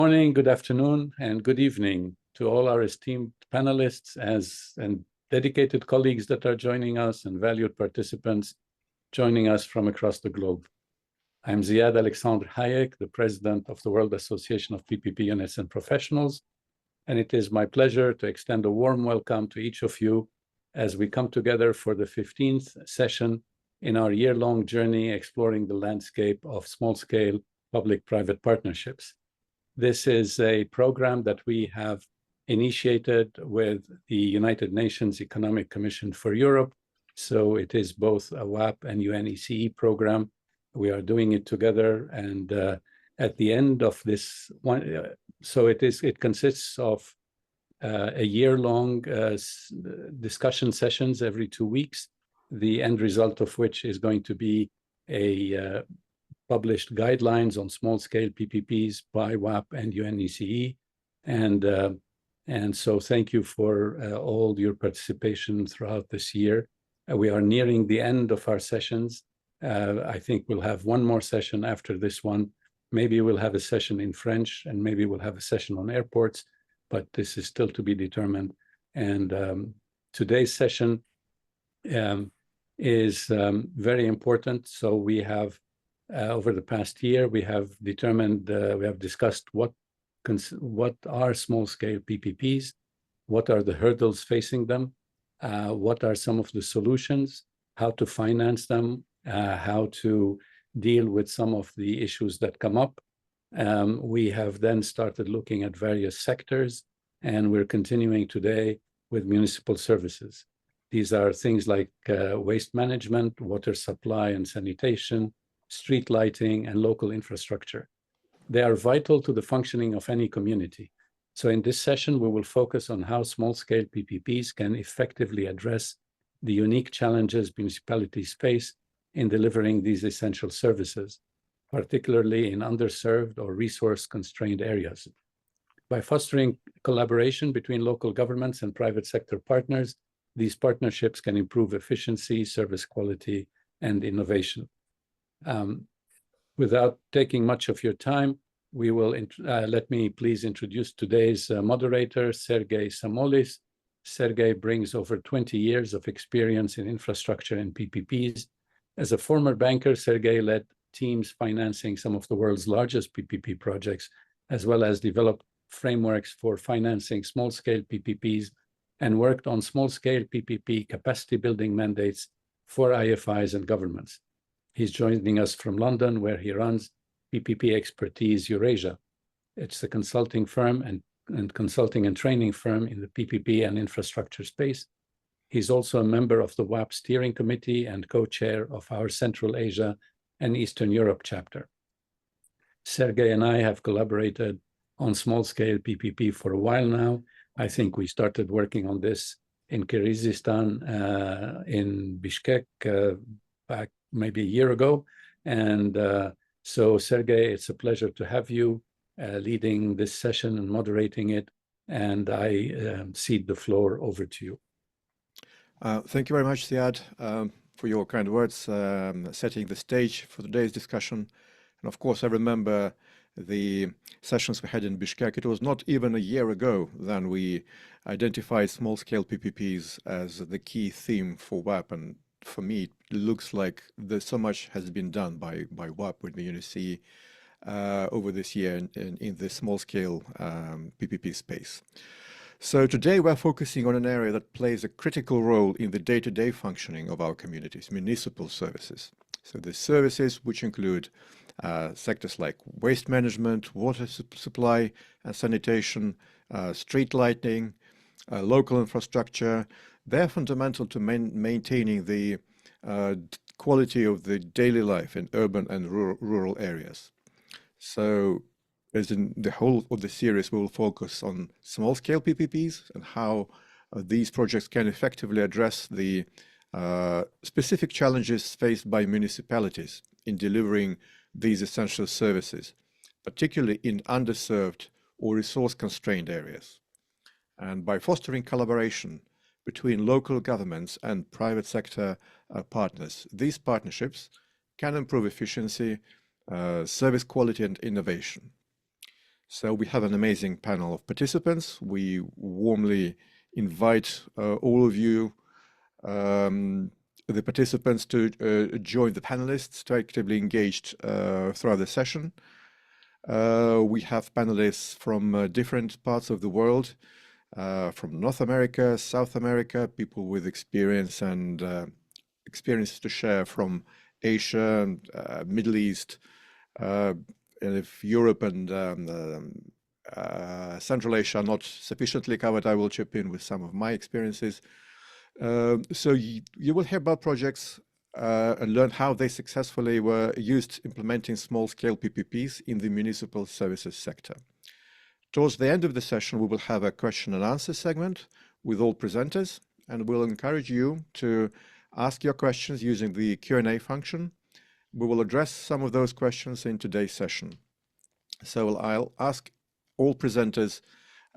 Morning, good afternoon, and good evening to all our esteemed panelists and dedicated colleagues that are joining us and valued participants joining us from across the globe. I'm Ziad Alexander Hayek, the president of the World Association of PPP Units and Professionals, and it is my pleasure to extend a warm welcome to each of you as we come together for the 15th session in our year-long journey exploring the landscape of small-scale public-private partnerships. This is a program that we have initiated with the United Nations Economic Commission for Europe. So it is both a WAP and UNECE program. We are doing it together, and at the end of this one, it consists of a year-long discussion sessions every 2 weeks, the end result of which is going to be a published guidelines on small-scale PPPs by WAP and UNECE. And so thank you for all your participation throughout this year. We are nearing the end of our sessions. I think we'll have one more session after this one. Maybe we'll have a session in French, and maybe we'll have a session on airports, but this is still to be determined. And today's session is very important. So we have over the past year, we have discussed what are small-scale PPPs, what are the hurdles facing them, what are some of the solutions, how to finance them, how to deal with some of the issues that come up. We have then started looking at various sectors, and we're continuing today with municipal services. These are things like waste management, water supply and sanitation, street lighting, and local infrastructure. They are vital to the functioning of any community. So in this session, we will focus on how small-scale PPPs can effectively address the unique challenges municipalities face in delivering these essential services, particularly in underserved or resource-constrained areas. By fostering collaboration between local governments and private sector partners, these partnerships can improve efficiency, service quality, and innovation. Without taking much of your time, we will let me please introduce today's moderator, Sergei Samolis. Sergei brings over 20 years of experience in infrastructure and PPPs. As a former banker, Sergei led teams financing some of the world's largest PPP projects, as well as developed frameworks for financing small-scale PPPs and worked on small-scale PPP capacity building mandates for IFIs and governments. He's joining us from London, where he runs PPP Expertise Eurasia. It's a consulting firm and consulting and training firm in the PPP and infrastructure space. He's also a member of the WAP Steering Committee and co-chair of our Central Asia and Eastern Europe chapter. Sergei and I have collaborated on small-scale PPP for a while now. I think we started working on this in Kyrgyzstan, in Bishkek, back maybe a year ago. And so, Sergei, it's a pleasure to have you leading this session and moderating it. And I cede the floor over to you. Thank you very much, Ziad, for your kind words, setting the stage for today's discussion. And of course, I remember the sessions we had in Bishkek. It was not even a year ago that we identified small-scale PPPs as the key theme for WAP. And for me, it looks like there's so much has been done by WAP with the UNECE over this year in the small-scale PPP space. So today we're focusing on an area that plays a critical role in the day-to-day functioning of our communities, municipal services. So the services which include sectors like waste management, water supply and sanitation, street lighting, local infrastructure. They're fundamental to maintaining the quality of the daily life in urban and rural areas. So as in the whole of the series, we will focus on small-scale PPPs and how these projects can effectively address the specific challenges faced by municipalities in delivering these essential services, particularly in underserved or resource-constrained areas. And by fostering collaboration between local governments and private sector partners, these partnerships can improve efficiency, service quality, and innovation. So we have an amazing panel of participants. We warmly invite all of you, the participants, to join the panelists, to actively engage throughout the session. We have panelists from different parts of the world, from North America, South America, people with experience and experiences to share from Asia, Middle East, and if Europe and Central Asia are not sufficiently covered, I will chip in with some of my experiences. So you will hear about projects and learn how they successfully were used implementing small-scale PPPs in the municipal services sector. Towards the end of the session, we will have a question and answer segment with all presenters, and we'll encourage you to ask your questions using the Q&A function. We will address some of those questions in today's session. So I'll ask all presenters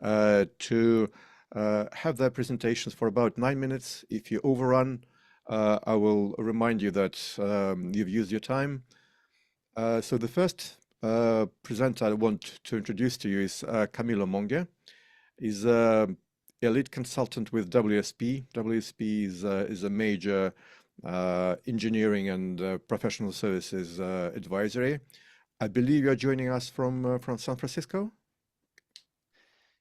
to have their presentations for about 9 minutes. If you overrun, I will remind you that you've used your time. So the first presenter I want to introduce to you is Camilo Monge. He's a lead consultant with WSP. WSP is a major engineering and professional services advisory. I believe you're joining us from San Francisco?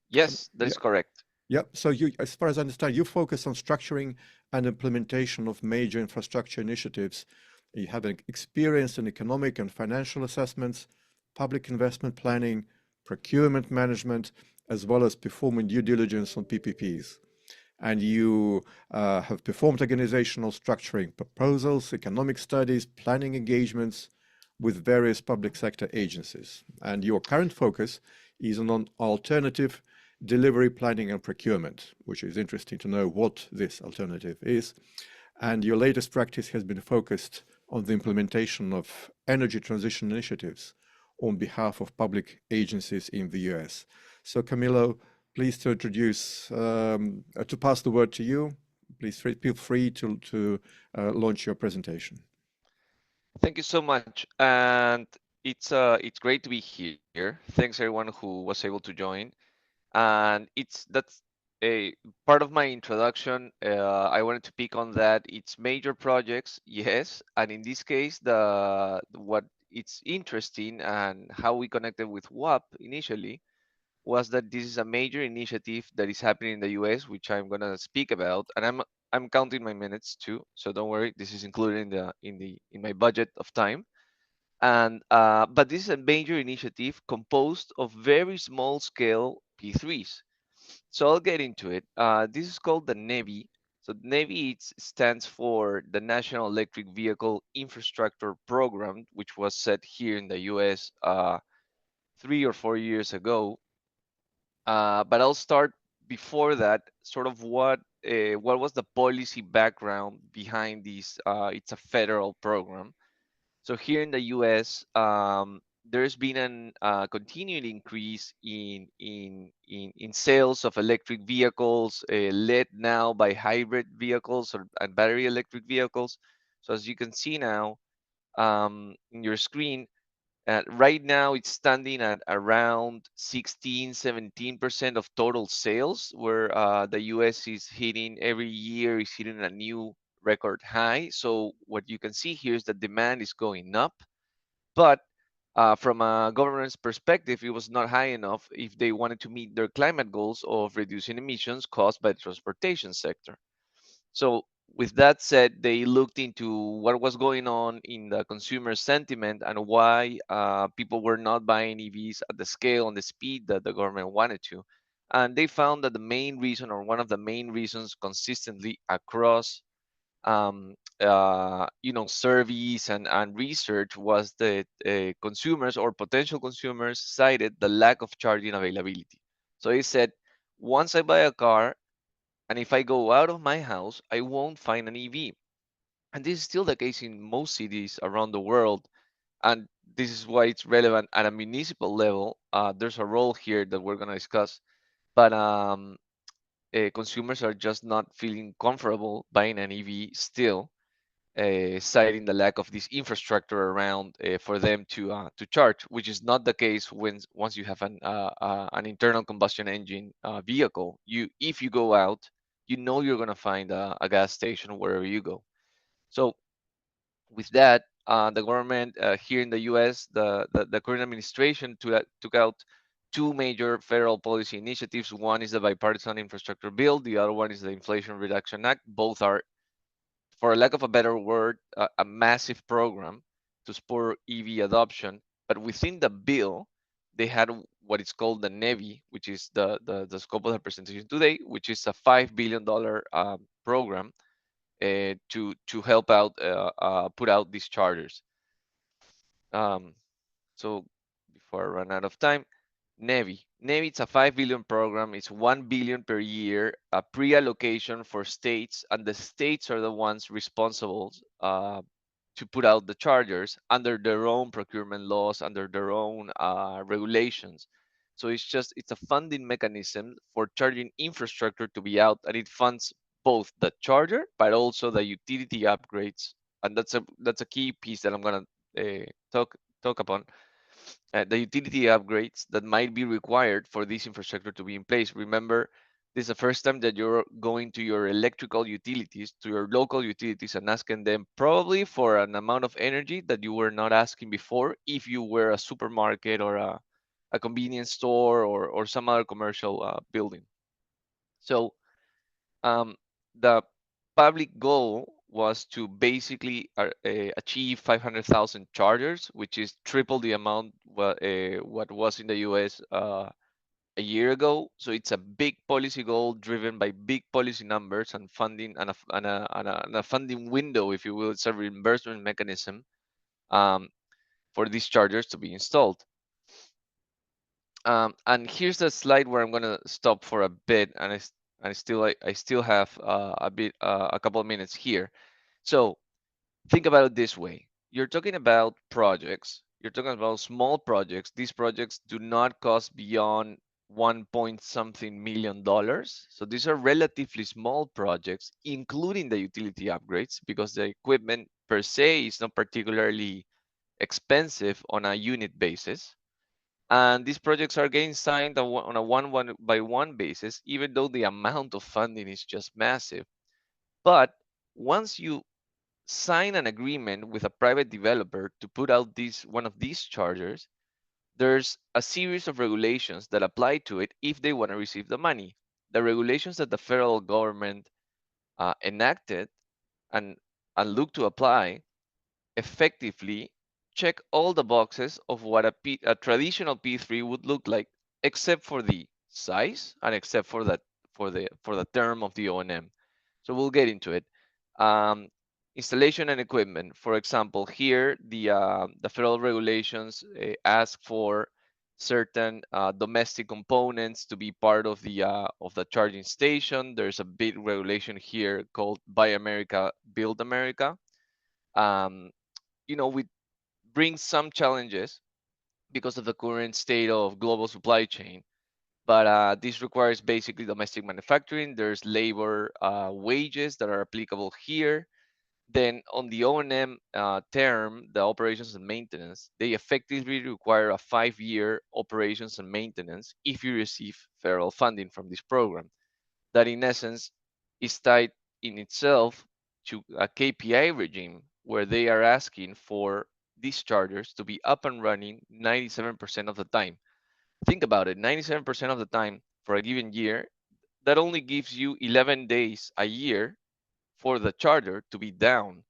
Yes, that Yeah. is correct. Yeah. So you, as far as I understand, you focus on structuring and implementation of major infrastructure initiatives. You have experience in economic and financial assessments, public investment planning, procurement management, as well as performing due diligence on PPPs. And you have performed organizational structuring proposals, economic studies, planning engagements with various public sector agencies. And your current focus is on alternative delivery planning and procurement, which is interesting to know what this alternative is. And your latest practice has been focused on the implementation of energy transition initiatives on behalf of public agencies in the US. So Camilo, pleased to introduce, to pass the word to you. Please feel free to launch your presentation. Thank you so much. And it's great to be here. Thanks everyone who was able to join. And that's a part of my introduction. I wanted to pick on that. It's major projects, yes, and in this case, what it's interesting and how we connected with WAP initially was that this is a major initiative that is happening in the US, which I'm gonna speak about, and I'm counting my minutes too, so don't worry. This is included in my budget of time. And but this is a major initiative composed of very small scale P3s. So I'll get into it. This is called the NEVI. So NEVI stands for the National Electric Vehicle Infrastructure Program, which was set here in the US 3 or 4 years ago. But I'll start before that, sort of what was the policy background behind this. It's a federal program. So here in the U.S., there's been an continued increase in sales of electric vehicles, led now by hybrid vehicles and battery electric vehicles. So as you can see now in your screen, right now, it's standing at around 16, 17% of total sales, where the US is hitting every year is hitting a new record high. So what you can see here is that demand is going up, but from a government's perspective, it was not high enough if they wanted to meet their climate goals of reducing emissions caused by the transportation sector. So with that said, they looked into what was going on in the consumer sentiment and why people were not buying EVs at the scale and the speed that the government wanted to. And they found that the main reason, or one of the main reasons consistently across surveys and research, was that consumers or potential consumers cited the lack of charging availability. So they said, once I buy a car, and if I go out of my house, I won't find an EV. And this is still the case in most cities around the world. And this is why it's relevant at a municipal level. There's a role here that we're going to discuss. But consumers are just not feeling comfortable buying an EV still. citing the lack of this infrastructure around for them to charge, which is not the case once you have an internal combustion engine vehicle. If you go out, you know you're going to find a gas station wherever you go. So with that, the government here in the U.S., the current administration took out two major federal policy initiatives. One is the bipartisan infrastructure bill. The other one is the Inflation Reduction Act. Both are, for lack of a better word, a massive program to spur EV adoption. But within the bill, they had what is called the NEVI, which is the scope of the presentation today, which is a $5 billion program to help out put out these chargers. So before I run out of time, NEVI, it's a 5 billion program. It's 1 billion per year, a pre-allocation for states, and the states are the ones responsible to put out the chargers under their own procurement laws, under their own regulations. So it's a funding mechanism for charging infrastructure to be out, and it funds both the charger but also the utility upgrades. And that's a key piece that I'm gonna talk upon. The utility upgrades that might be required for this infrastructure to be in place. Remember, this is the first time that you're going to your electrical utilities, to your local utilities, and asking them probably for an amount of energy that you were not asking before if you were a supermarket or a convenience store or some other commercial building. So the public goal was to basically achieve 500,000 chargers, which is triple the amount what was in the US a year ago. So it's a big policy goal driven by big policy numbers and funding and a funding window, if you will. It's a reimbursement mechanism for these chargers to be installed. And here's the slide where I'm gonna stop for a bit, and I still have a couple of minutes here. So think about it this way: you're talking about projects. You're talking about small projects. These projects do not cost beyond 1 point something million dollars. So these are relatively small projects, including the utility upgrades, because the equipment per se is not particularly expensive on a unit basis. And these projects are getting signed on a one by one basis, even though the amount of funding is just massive. But once you sign an agreement with a private developer to put out one of these chargers, there's a series of regulations that apply to it if they want to receive the money. The regulations that the federal government enacted and, and look to apply effectively check all the boxes of what a traditional P3 would look like, except for the size and except for the term of the O&M. So we'll get into it. Installation and equipment. For example, here the federal regulations ask for certain domestic components to be part of the charging station. There's a big regulation here called Buy America, Build America. We bring some challenges because of the current state of global supply chain. But this requires basically domestic manufacturing. There's labor wages that are applicable here. Then on the O&M term, the operations and maintenance, they effectively require a 5-year operations and maintenance if you receive federal funding from this program. That in essence is tied in itself to a KPI regime where they are asking for these chargers to be up and running 97% of the time. Think about it, 97% of the time for a given year, that only gives you 11 days a year for the charger to be down.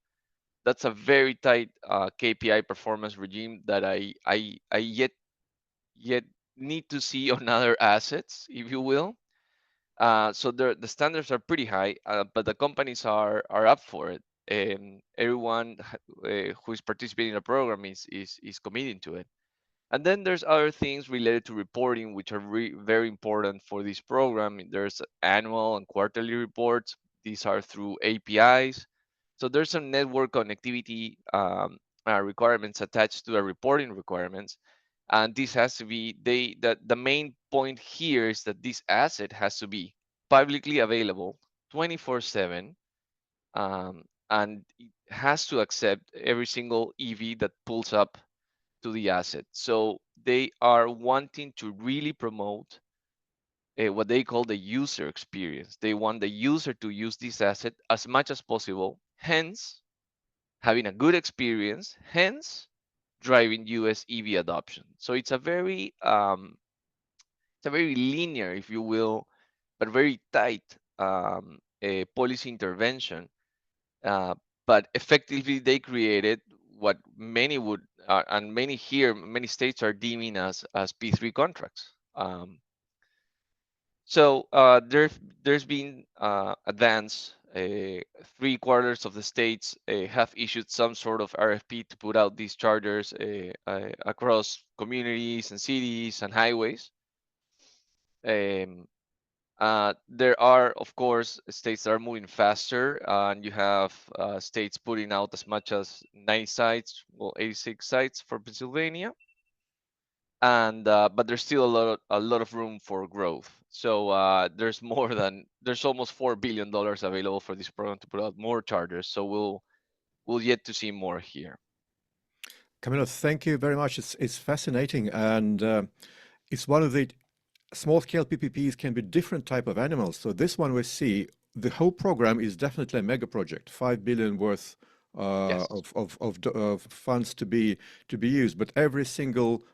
That's a very tight KPI performance regime that I yet need to see on other assets, if you will. So the standards are pretty high, but the companies are up for it. And everyone who is participating in the program is committing to it. And then there's other things related to reporting, which are very important for this program. There's annual and quarterly reports. These are through APIs. So there's some network connectivity requirements attached to the reporting requirements. And this has to be, the main point here is that this asset has to be publicly available 24/7, and it has to accept every single EV that pulls up to the asset. So they are wanting to really promote what they call the user experience. They want the user to use this asset as much as possible, hence having a good experience, hence driving US EV adoption. So it's a very linear, if you will, but very tight policy intervention. Uh, but effectively, they created what many would, and many here, many states are deeming as P3 contracts. So there's been advance. 3/4 of the states have issued some sort of RFP to put out these chargers across communities and cities and highways. Um, there are, of course, states that are moving faster, and you have states putting out as much as 90 sites, well, 86 sites for Pennsylvania, and but there's still a lot of room for growth. So there's almost $4 billion available for this program to put out more chargers. So we'll yet to see more here. Camilo, thank you very much. It's fascinating, and it's one of the small-scale PPPs can be different type of animals. So this one we see, the whole program is definitely a mega project, 5 billion worth Yes. of funds to be used, but every single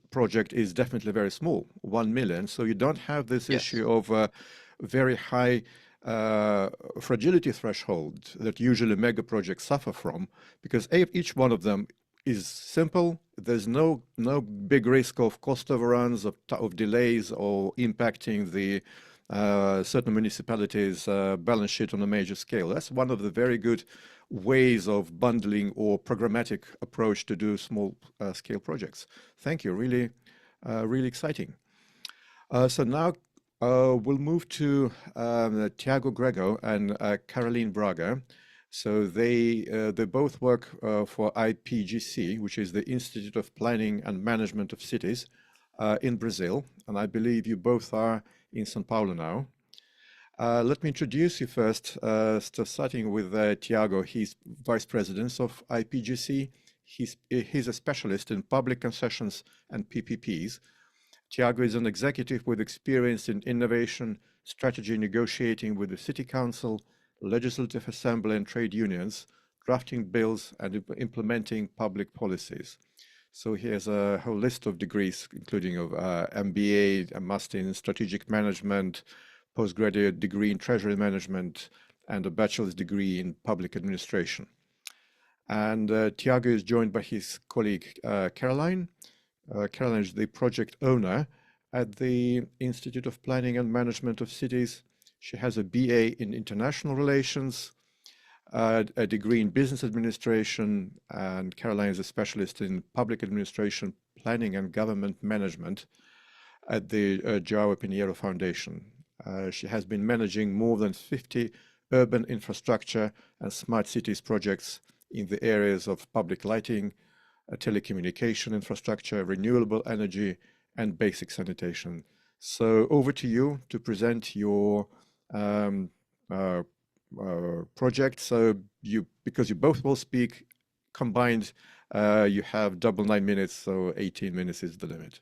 project is definitely very small, 1 million. So you don't have this Yes. issue of very high fragility threshold that usually mega projects suffer from, because each one of them is simple. There's no big risk of cost overruns, of delays, or impacting the certain municipalities' balance sheet on a major scale. That's one of the very good ways of bundling or programmatic approach to do small scale projects. Thank you. Really, really exciting. So now we'll move to Tiago Grego and Caroline Braga. So they both work for IPGC, which is the Institute of Planning and Management of Cities in Brazil. And I believe you both are in São Paulo now. Let me introduce you first, starting with Tiago. He's Vice President of IPGC. He's a specialist in public concessions and PPPs. Tiago is an executive with experience in innovation, strategy negotiating with the City Council, Legislative Assembly and trade unions, drafting bills and implementing public policies. So he has a whole list of degrees, including of MBA, a master in strategic management, postgraduate degree in treasury management, and a bachelor's degree in public administration. And Tiago is joined by his colleague Caroline. Caroline is the project owner at the Institute of Planning and Management of Cities. She has a BA in International Relations, a degree in Business Administration, and Caroline is a specialist in Public Administration, Planning and Government Management at the João Pinheiro Foundation. She has been managing more than 50 urban infrastructure and smart cities projects in the areas of public lighting, telecommunication infrastructure, renewable energy, and basic sanitation. So over to you to present your project. So because you both will speak combined, you have double 9 minutes, so 18 minutes is the limit.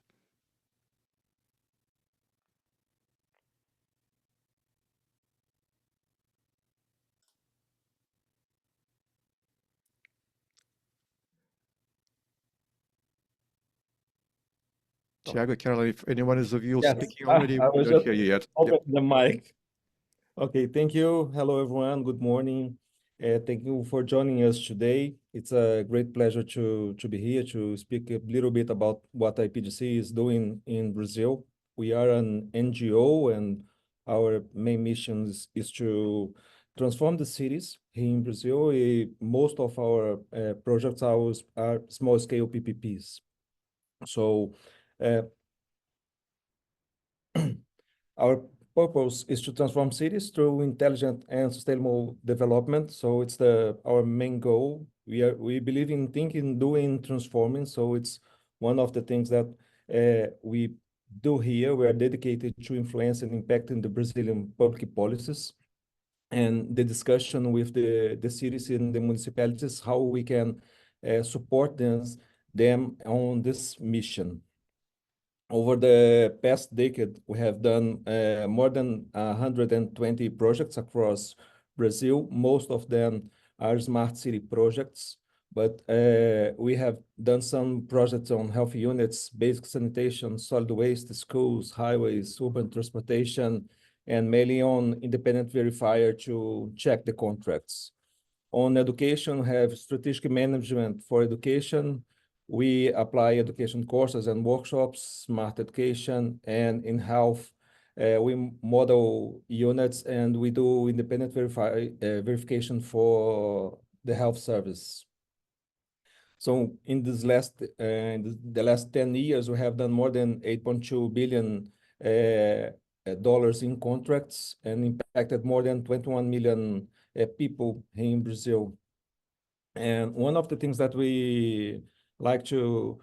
Tiago, Caroline, if anyone is of you Yes, speaking already, I we was don't just hear you yet. open Yep. the mic. Okay, thank you. Hello, everyone. Good morning. Thank you for joining us today. It's a great pleasure to be here to speak a little bit about what IPGC is doing in Brazil. We are an NGO, and our main mission is to transform the cities here in Brazil. Most of our projects are small-scale PPPs. So our purpose is to transform cities through intelligent and sustainable development. So it's our main goal. We believe in thinking, doing, transforming. So it's one of the things that we do here. We are dedicated to influence and impacting the Brazilian public policies. and the discussion with the cities and the municipalities, how we can support them on this mission. Over the past decade, we have done more than 120 projects across Brazil. Most of them are smart city projects, but we have done some projects on health units, basic sanitation, solid waste, schools, highways, urban transportation, and mainly on independent verifier to check the contracts. On education, we have strategic management for education. We apply education courses and workshops, smart education, and in health, we model units and we do independent verification for the health service. So in this the last 10 years, we have done more than 8.2 billion dollars in contracts and impacted more than 21 million people in Brazil. And one of the things that we like uh, to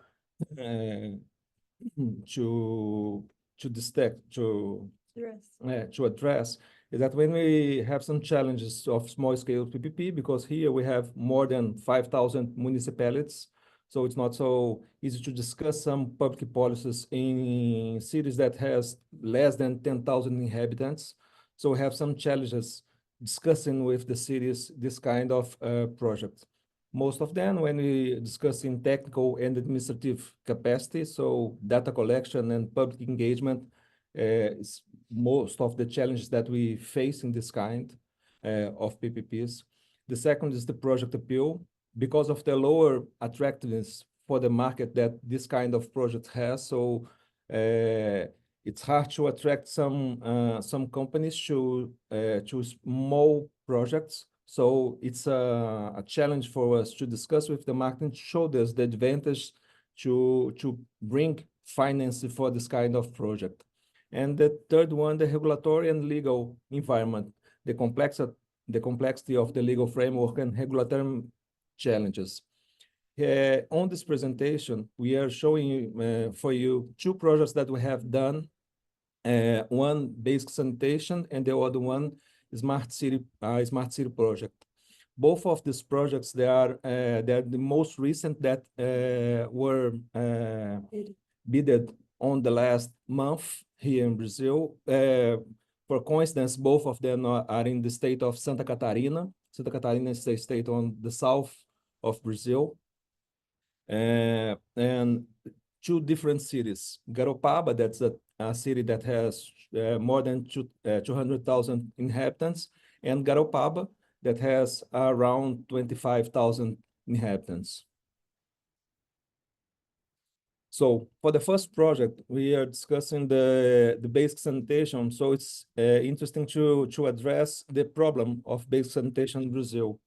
to address is that when we have some challenges of small scale PPP, because here we have more than 5,000 municipalities, so it's not so easy to discuss some public policies in cities that has less than 10,000 inhabitants. So we have some challenges discussing with the cities this kind of project. Most of them, when we discuss in technical and administrative capacity, so data collection and public engagement is most of the challenges that we face in this kind of PPPs. The second is the project appeal. Because of the lower attractiveness for the market that this kind of project has, so it's hard to attract some companies to small projects. So it's a challenge for us to discuss with the market, show us the advantage to bring financing for this kind of project. And the third one, the regulatory and legal environment, the complexity of the legal framework and regulatory challenges. On this presentation, we are showing for you two projects that we have done. One basic sanitation and the other one smart city project. Both of these projects, they are the most recent that were bidded on the last month here in Brazil. For coincidence, both of them are in the state of Santa Catarina. Santa Catarina is a state on the south of Brazil. And two different cities. Garopaba, that's a city that has more than 200,000 inhabitants, and Garopaba, that has around 25,000 inhabitants. So for the first project, we are discussing the basic sanitation. So it's interesting to address the problem of basic sanitation in Brazil.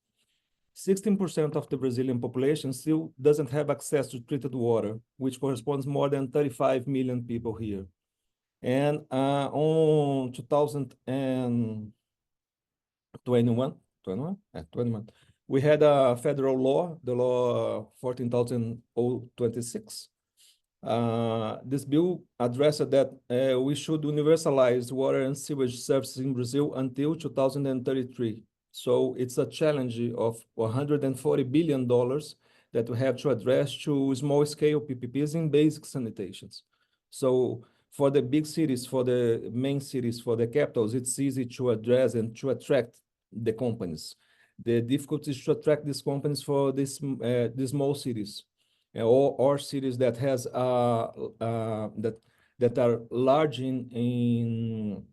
16% of the Brazilian population still doesn't have access to treated water, which corresponds more than 35 million people here. And on 2021, we had a federal law, the law 14,026. This bill addressed that we should universalize water and sewage services in Brazil until 2033. So it's a challenge of $140 billion that we have to address to small scale PPPs in basic sanitations. So for the big cities, for the main cities, for the capitals, it's easy to address and to attract the companies. The difficulty is to attract these companies for these small cities or cities that has that are large in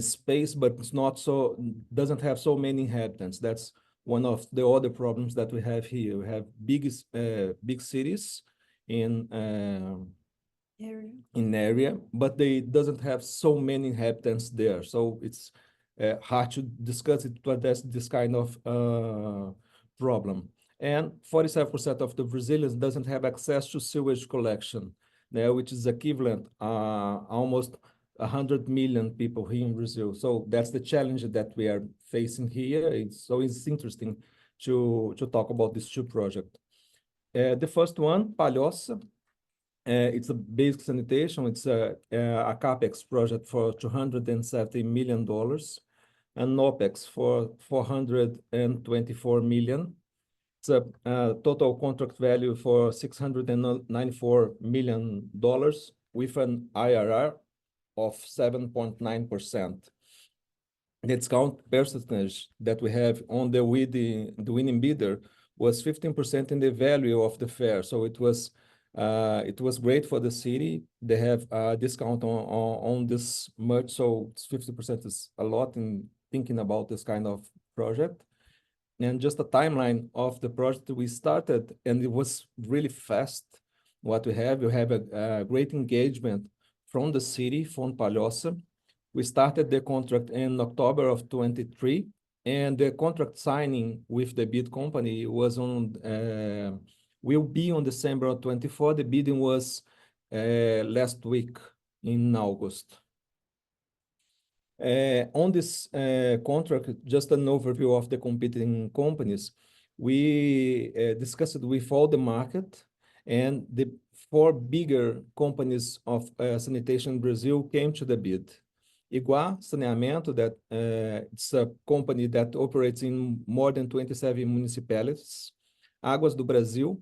space, but it's not so, doesn't have so many inhabitants. That's one of the other problems that we have here. We have big cities in area, but they doesn't have so many inhabitants there. So it's hard to discuss it to address this kind of problem. And 47% of the Brazilians doesn't have access to sewage collection, which is equivalent almost 100 million people here in Brazil. So that's the challenge that we are facing here. It's interesting to talk about these two projects. The first one, Palhoça, it's a basic sanitation. It's a CapEx project for $270 million. and OPEX for 424 million. It's a total contract value for $694 million with an IRR of 7.9%. The discount percentage that we have on the winning bidder was 15% in the value of the fair. So it was great for the city. They have a discount on this much, so 50% is a lot in thinking about this kind of project. And just a timeline of the project we started, and it was really fast. What we have a great engagement from the city, from Palhoça. We started the contract in October of 23, and the contract signing with the bid company was will be on December of 24. The bidding was last week in August. On this contract, just an overview of the competing companies. We discussed with all the market, and the 4 bigger companies of sanitation in Brazil came to the bid. Iguá Saneamento, that it's a company that operates in more than 27 municipalities. Águas do Brasil,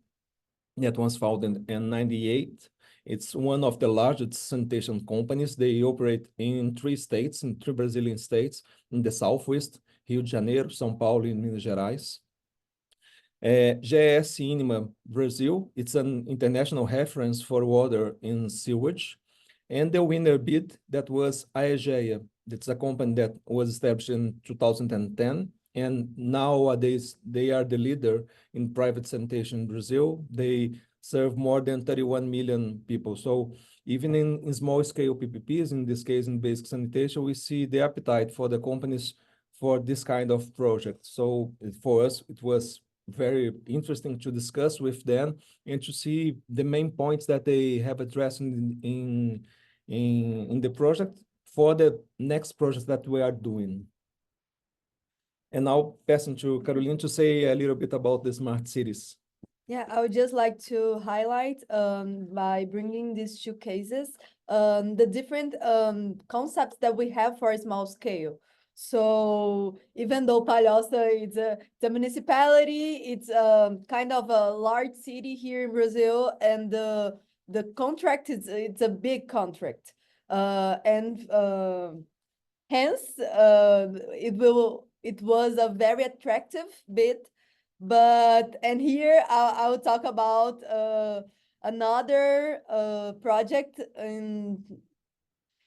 that was founded in 98. It's one of the largest sanitation companies. They operate in 3 states, in 3 Brazilian states, in the Southwest, Rio de Janeiro, São Paulo, and Minas Gerais. GS Inima Brazil, it's an international reference for water in sewage. And the winner bid, that was Aegea. That's a company that was established in 2010. And nowadays, they are the leader in private sanitation in Brazil. They serve more than 31 million people. So even in small scale PPPs, in this case, in basic sanitation, we see the appetite for the companies for this kind of project. So for us, it was very interesting to discuss with them and to see the main points that they have addressed in the project for the next project that we are doing. And now passing to Caroline to say a little bit about the smart cities. Yeah, I would just like to highlight by bringing these 2 cases, the different concepts that we have for a small scale. So even though Palhoça is a municipality, it's kind of a large city here in Brazil, and the contract it's a big contract, and hence it was a very attractive bid. And here I will talk about another project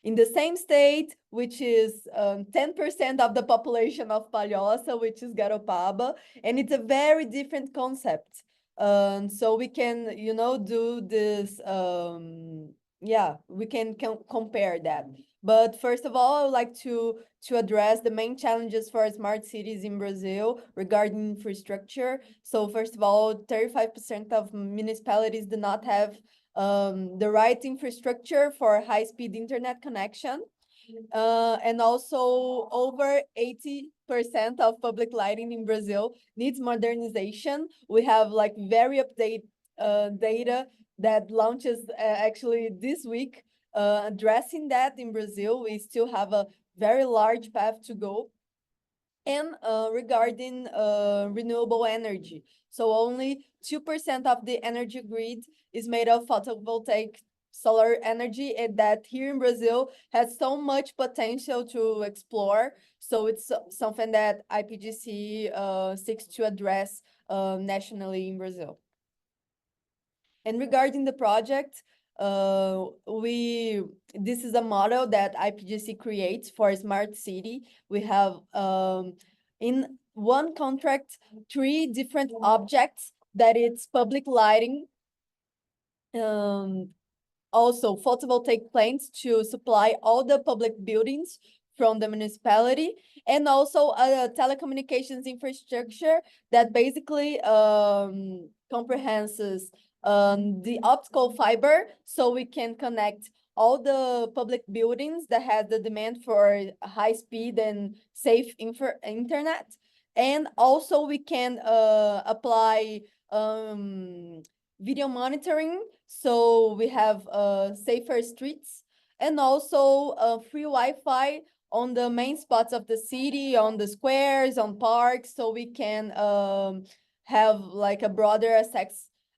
in the same state, which is 10% of the population of Palhoça, which is Garopaba, and it's a very different concept. So we can, do this. Yeah, we can compare that. But first of all, I would like to address the main challenges for smart cities in Brazil regarding infrastructure. So first of all, 35% of municipalities do not have the right infrastructure for high-speed internet connection. And also over 80% of public lighting in Brazil needs modernization. We have like very updated data that launches actually this week addressing that in Brazil. We still have a very large path to go. And regarding renewable energy, so only 2% of the energy grid is made of photovoltaic solar energy, and that here in Brazil has so much potential to explore. So it's something that IPGC seeks to address nationally in Brazil. And regarding the project, this is a model that IPGC creates for a smart city. We have in one contract 3 different objects that it's public lighting, also photovoltaic plants to supply all the public buildings from the municipality, and also a telecommunications infrastructure that basically comprehends the optical fiber, so we can connect all the public buildings that have the demand for high speed and safe internet. And also we can apply video monitoring, so we have safer streets. and also free Wi-Fi on the main spots of the city, on the squares, on parks, so we can have like a broader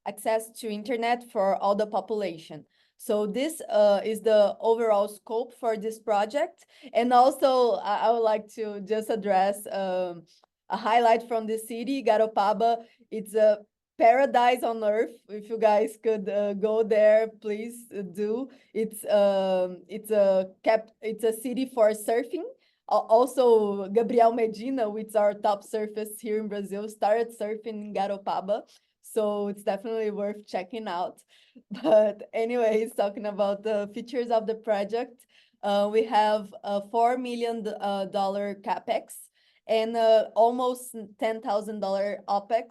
access to internet for all the population. So this is the overall scope for this project. And also I would like to just address a highlight from the city, Garopaba. It's a paradise on earth. If you guys could go there, please do. It's a city for surfing. Also, Gabriel Medina, which is our top surfist here in Brazil, started surfing in Garopaba. So it's definitely worth checking out. But anyways, talking about the features of the project, we have a $4 million capex and almost $10,000 opex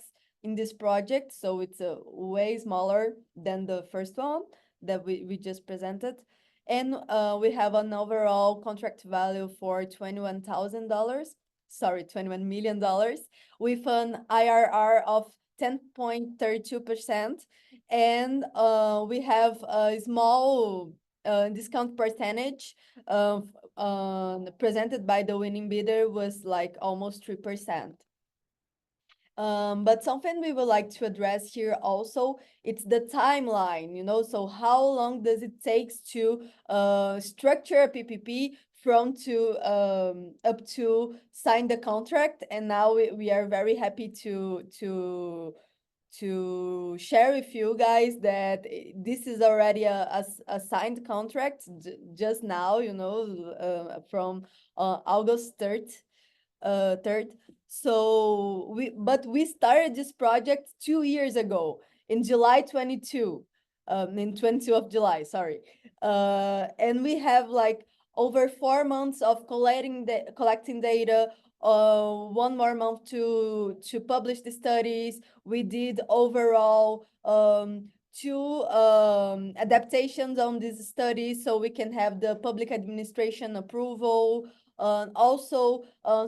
in this project. So it's way smaller than the first one that we just presented. And we have an overall contract value for $21,000, sorry, $21 million, with an IRR of 10.32%. And we have a small discount percentage presented by the winning bidder was like almost 3%. But something we would like to address here also, it's the timeline, you know, so how long does it take to structure a PPP from to up to sign the contract? And now we are very happy to share with you guys that this is already a signed contract just now, you know, from August 3rd. So we started this project 2 years ago in July 22, in 20 of July, sorry. And we have like over 4 months of collecting data, 1 more month to publish the studies. We did overall 2 adaptations on these studies so we can have the public administration approval. Also,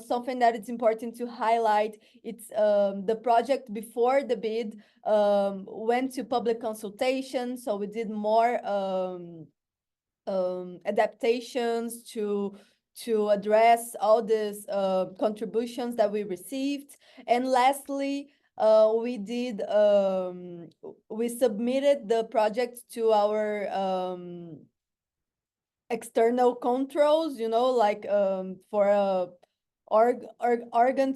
something that it's important to highlight, it's the project before the bid went to public consultation, so we did more adaptations to address all these contributions that we received. And lastly, we submitted the project to our external controls, you know, like for a organ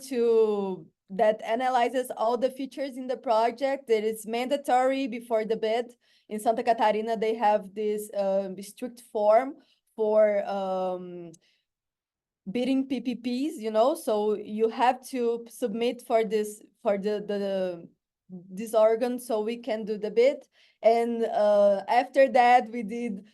that analyzes all the features in the project. It is mandatory before the bid. In Santa Catarina, they have this strict form for bidding PPPs, you know, so you have to submit for this, for this organ so we can do the bid. And after that, we did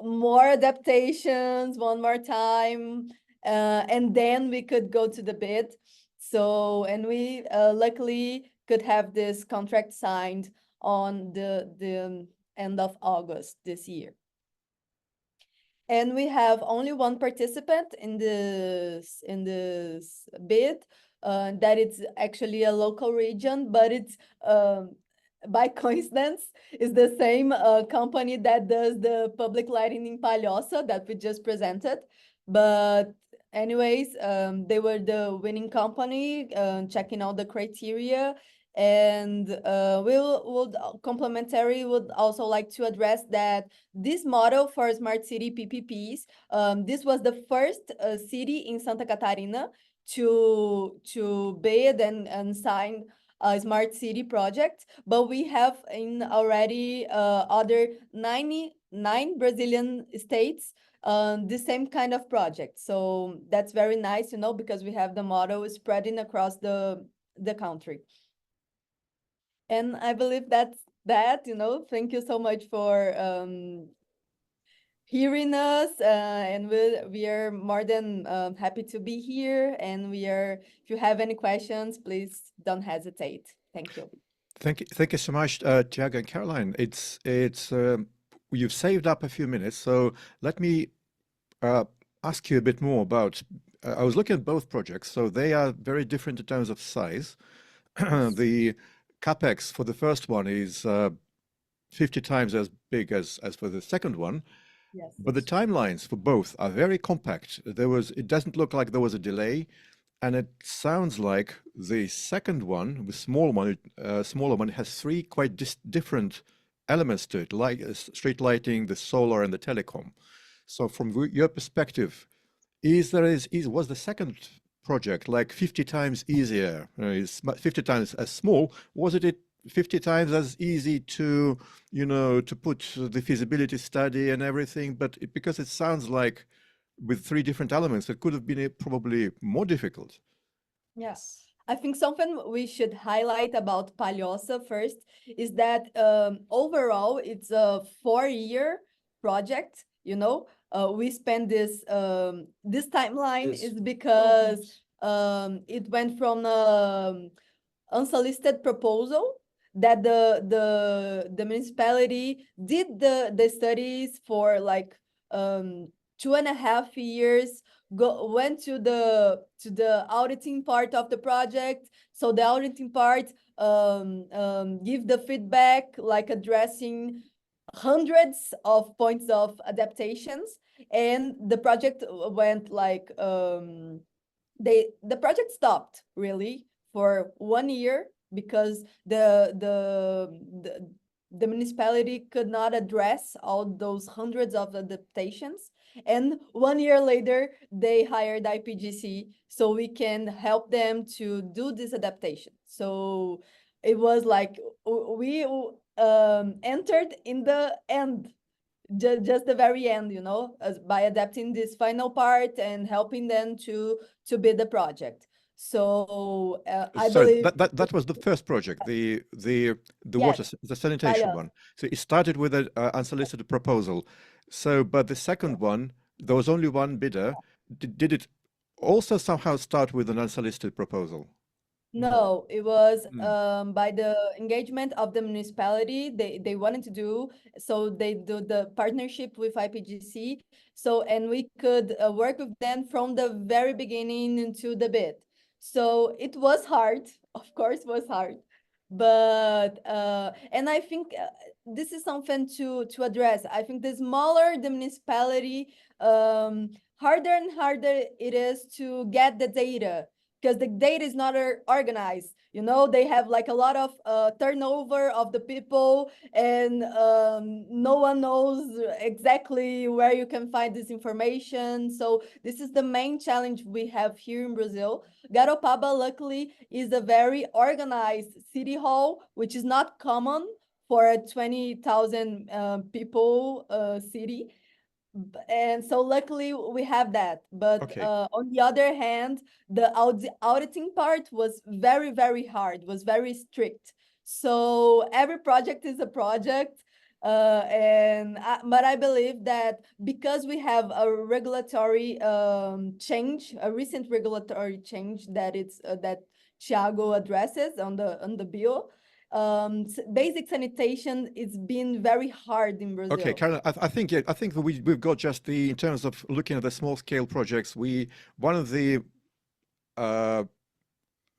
more adaptations 1 more time, and then we could go to the bid. So, and we luckily could have this contract signed on the end of August this year. And we have only 1 participant in this bid, that it's actually a local region, but it's by coincidence is the same company that does the public lighting in Palhoça that we just presented. But anyways, they were the winning company, checking all the criteria. And complementary would also like to address that this model for smart city PPPs, this was the first city in Santa Catarina to bid and sign a smart city project, but we have in already other 99 Brazilian states the same kind of project. So that's very nice, you know, because we have the model spreading across the country. And I believe that's that, you know. Thank you so much for hearing us, and we are more than happy to be here. And if you have any questions, please don't hesitate. Thank you. Thank you so much, Tiago and Caroline. It's you've saved up a few minutes, so let me ask you a bit more about. I was looking at both projects, so they are very different in terms of size. The capex for the first one is 50 times as big as for the second one, Yes. But the timelines for both are very compact. It doesn't look like there was a delay, and it sounds like the second one, the smaller one, has three quite different elements to it, like street lighting, the solar, and the telecom. So, from your perspective, was the second project like 50 times easier? Is 50 times as small? Was it 50 times as easy to, to put the feasibility study and everything? But because it sounds like with three different elements, it could have been probably more difficult. Yes. I think something we should highlight about Palhoça first is that overall it's a 4-year project. We spend this timeline is because it went from unsolicited proposal that the municipality did the studies for like 2.5 years, went to the auditing part of the project. So the auditing part give the feedback, like addressing hundreds of points of adaptations, and the project went like the project stopped really for 1 year because the municipality could not address all those hundreds of adaptations. And 1 year later, they hired IPGC so we can help them to do this adaptation. So it was like we entered in the end, just the very end, by adapting this final part and helping them to bid the project. So I believe that was the first project, the water, the sanitation one. So it started with an unsolicited proposal. So, but the second one, there was only one bidder. Did it also somehow start with an unsolicited proposal? No, it was by the engagement of the municipality. They wanted to do, so they do the partnership with IPGC. So, and we could work with them from the very beginning to the bid. So it was hard, of course, was hard. But and I think this is something to address. I think the smaller the municipality, harder and harder it is to get the data, because the data is not organized. They have like a lot of turnover of the people, and no one knows exactly where you can find this information. So this is the main challenge we have here in Brazil. Garopaba, luckily, is a very organized city hall, which is not common for a 20,000 people city. And so luckily we have that. But Okay. on the other hand, the auditing part was very, very hard, was very strict. So every project is a project. But I believe that because we have a regulatory change, a recent regulatory change that Thiago addresses on the bill, basic sanitation is been very hard in Brazil. Okay, Carolyn, I think that we've got just in terms of looking at the small scale projects, one of the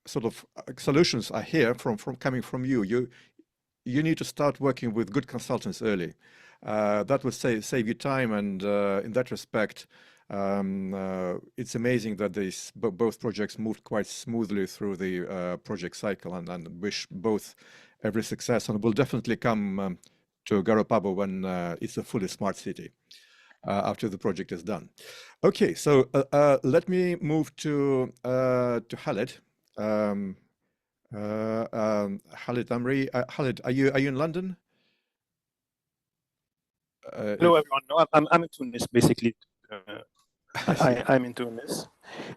sort of solutions I hear from coming from you need to start working with good consultants early. That would save you time, and in that respect, it's amazing that both projects moved quite smoothly through the project cycle, and wish both every success, and will definitely come to Garopaba when it's a fully smart city after the project is done. Okay, so let me move to Khaled. Khaled Amri. Khaled, are you in London? Hello, everyone. No, I'm in Tunis, basically. I'm in Tunis.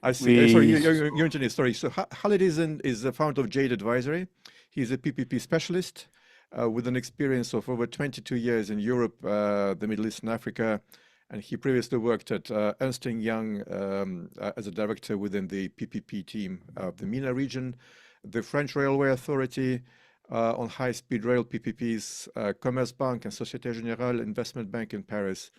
I see. Sorry, you're in Tunis. Sorry. So Khaled is the founder of Jade Advisory. He's a PPP specialist with an experience of over 22 years in Europe, the Middle East, and Africa. And he previously worked at Ernst & Young as a director within the PPP team of the MENA region, the French Railway Authority on high-speed rail PPPs, Commerzbank and Société Générale Investment Bank in Paris.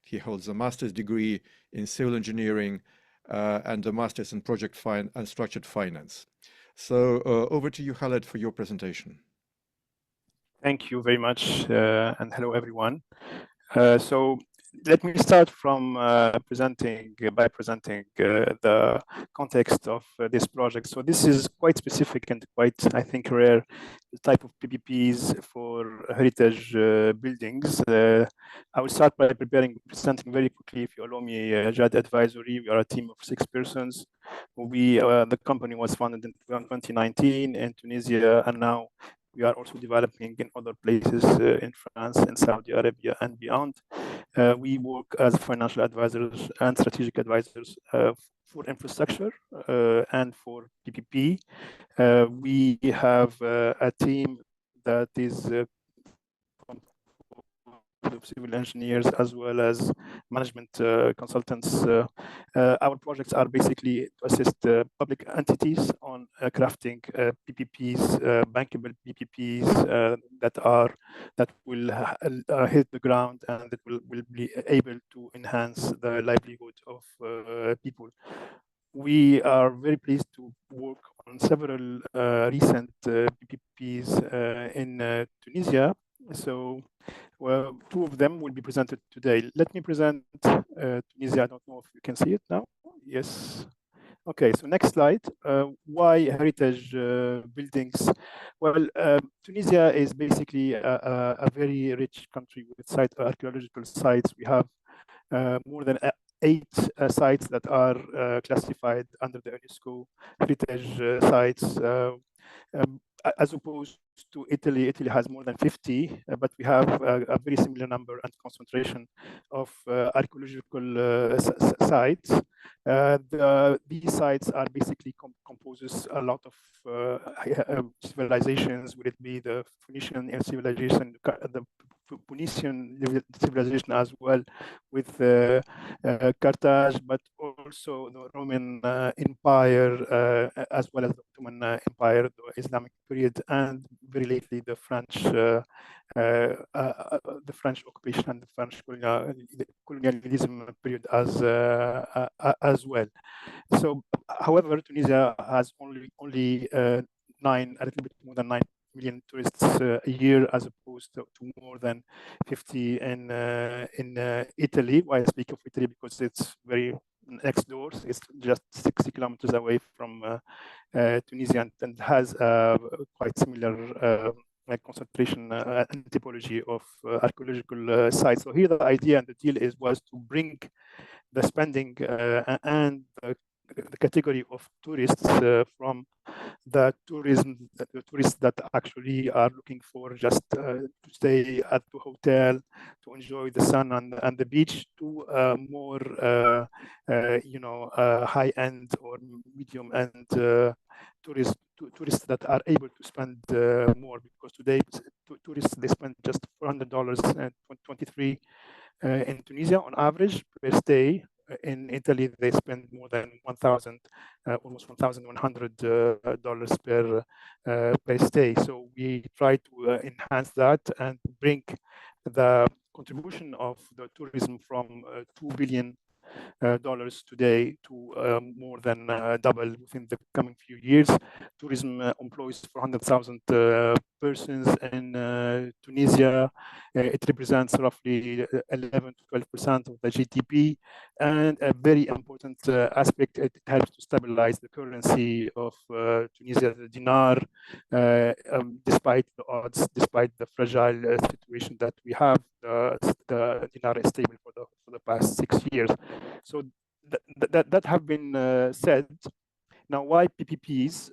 He holds a master's degree in civil engineering and a master's in project and structured finance. So over to you, Khaled, for your presentation. Thank you very much, and hello, everyone. So let me start from presenting the context of this project. So this is quite specific and quite, I think, rare type of PPPs for heritage buildings. I will start by presenting very quickly, if you allow me, JAD Advisory. We are a team of 6 persons. The company was founded in 2019 in Tunisia, and now we are also developing in other places in France, in Saudi Arabia, and beyond. We work as financial advisors and strategic advisors for infrastructure and for PPP. We have a team that is of civil engineers as well as management consultants. Our projects are basically to assist public entities on crafting PPPs, bankable PPPs that will hit the ground and that will be able to enhance the livelihood of people. We are very pleased to work on several recent PPPs in Tunisia. So, well, 2 of them will be presented today. Let me present Tunisia. I don't know if you can see it now. Yes. Okay, so next slide. Why heritage buildings? Well, Tunisia is basically a very rich country with archaeological sites. We have more than 8 sites that are classified under the UNESCO heritage sites. As opposed to Italy, Italy has more than 50, but we have a very similar number and concentration of archaeological sites. These sites are basically composes a lot of civilizations, would it be the Phoenician civilization, the Phoenician civilization as well, with Carthage, but also the Roman Empire, as well as the Ottoman Empire, the Islamic period, and very lately the French occupation and the French colonialism period as well. So, however, Tunisia has only 9, a little bit more than 9 million tourists a year, as opposed to more than 50 in Italy. Why I speak of Italy? Because it's very next door. It's just 60 kilometers away from Tunisia, and has quite similar concentration and typology of archaeological sites. So here the idea and the deal was to bring the spending and the category of tourists from the tourists that actually are looking for just to stay at the hotel, to enjoy the sun and the beach, to more high-end or medium-end tourists that are able to spend more, because today tourists, they spend just $400 and 23 in Tunisia on average per stay. In Italy, they spend more than almost $1,100 per stay. So we try to enhance that and bring the contribution of the tourism from $2 billion today to more than double within the coming few years. Tourism employs 400,000 persons in Tunisia. It represents roughly 11 to 12% of the GDP, and a very important aspect, it helps to stabilize the currency of Tunisia, the dinar, despite the odds, despite the fragile situation that we have. The dinar is stable for the past 6 years. So that have been said. Now, why PPPs?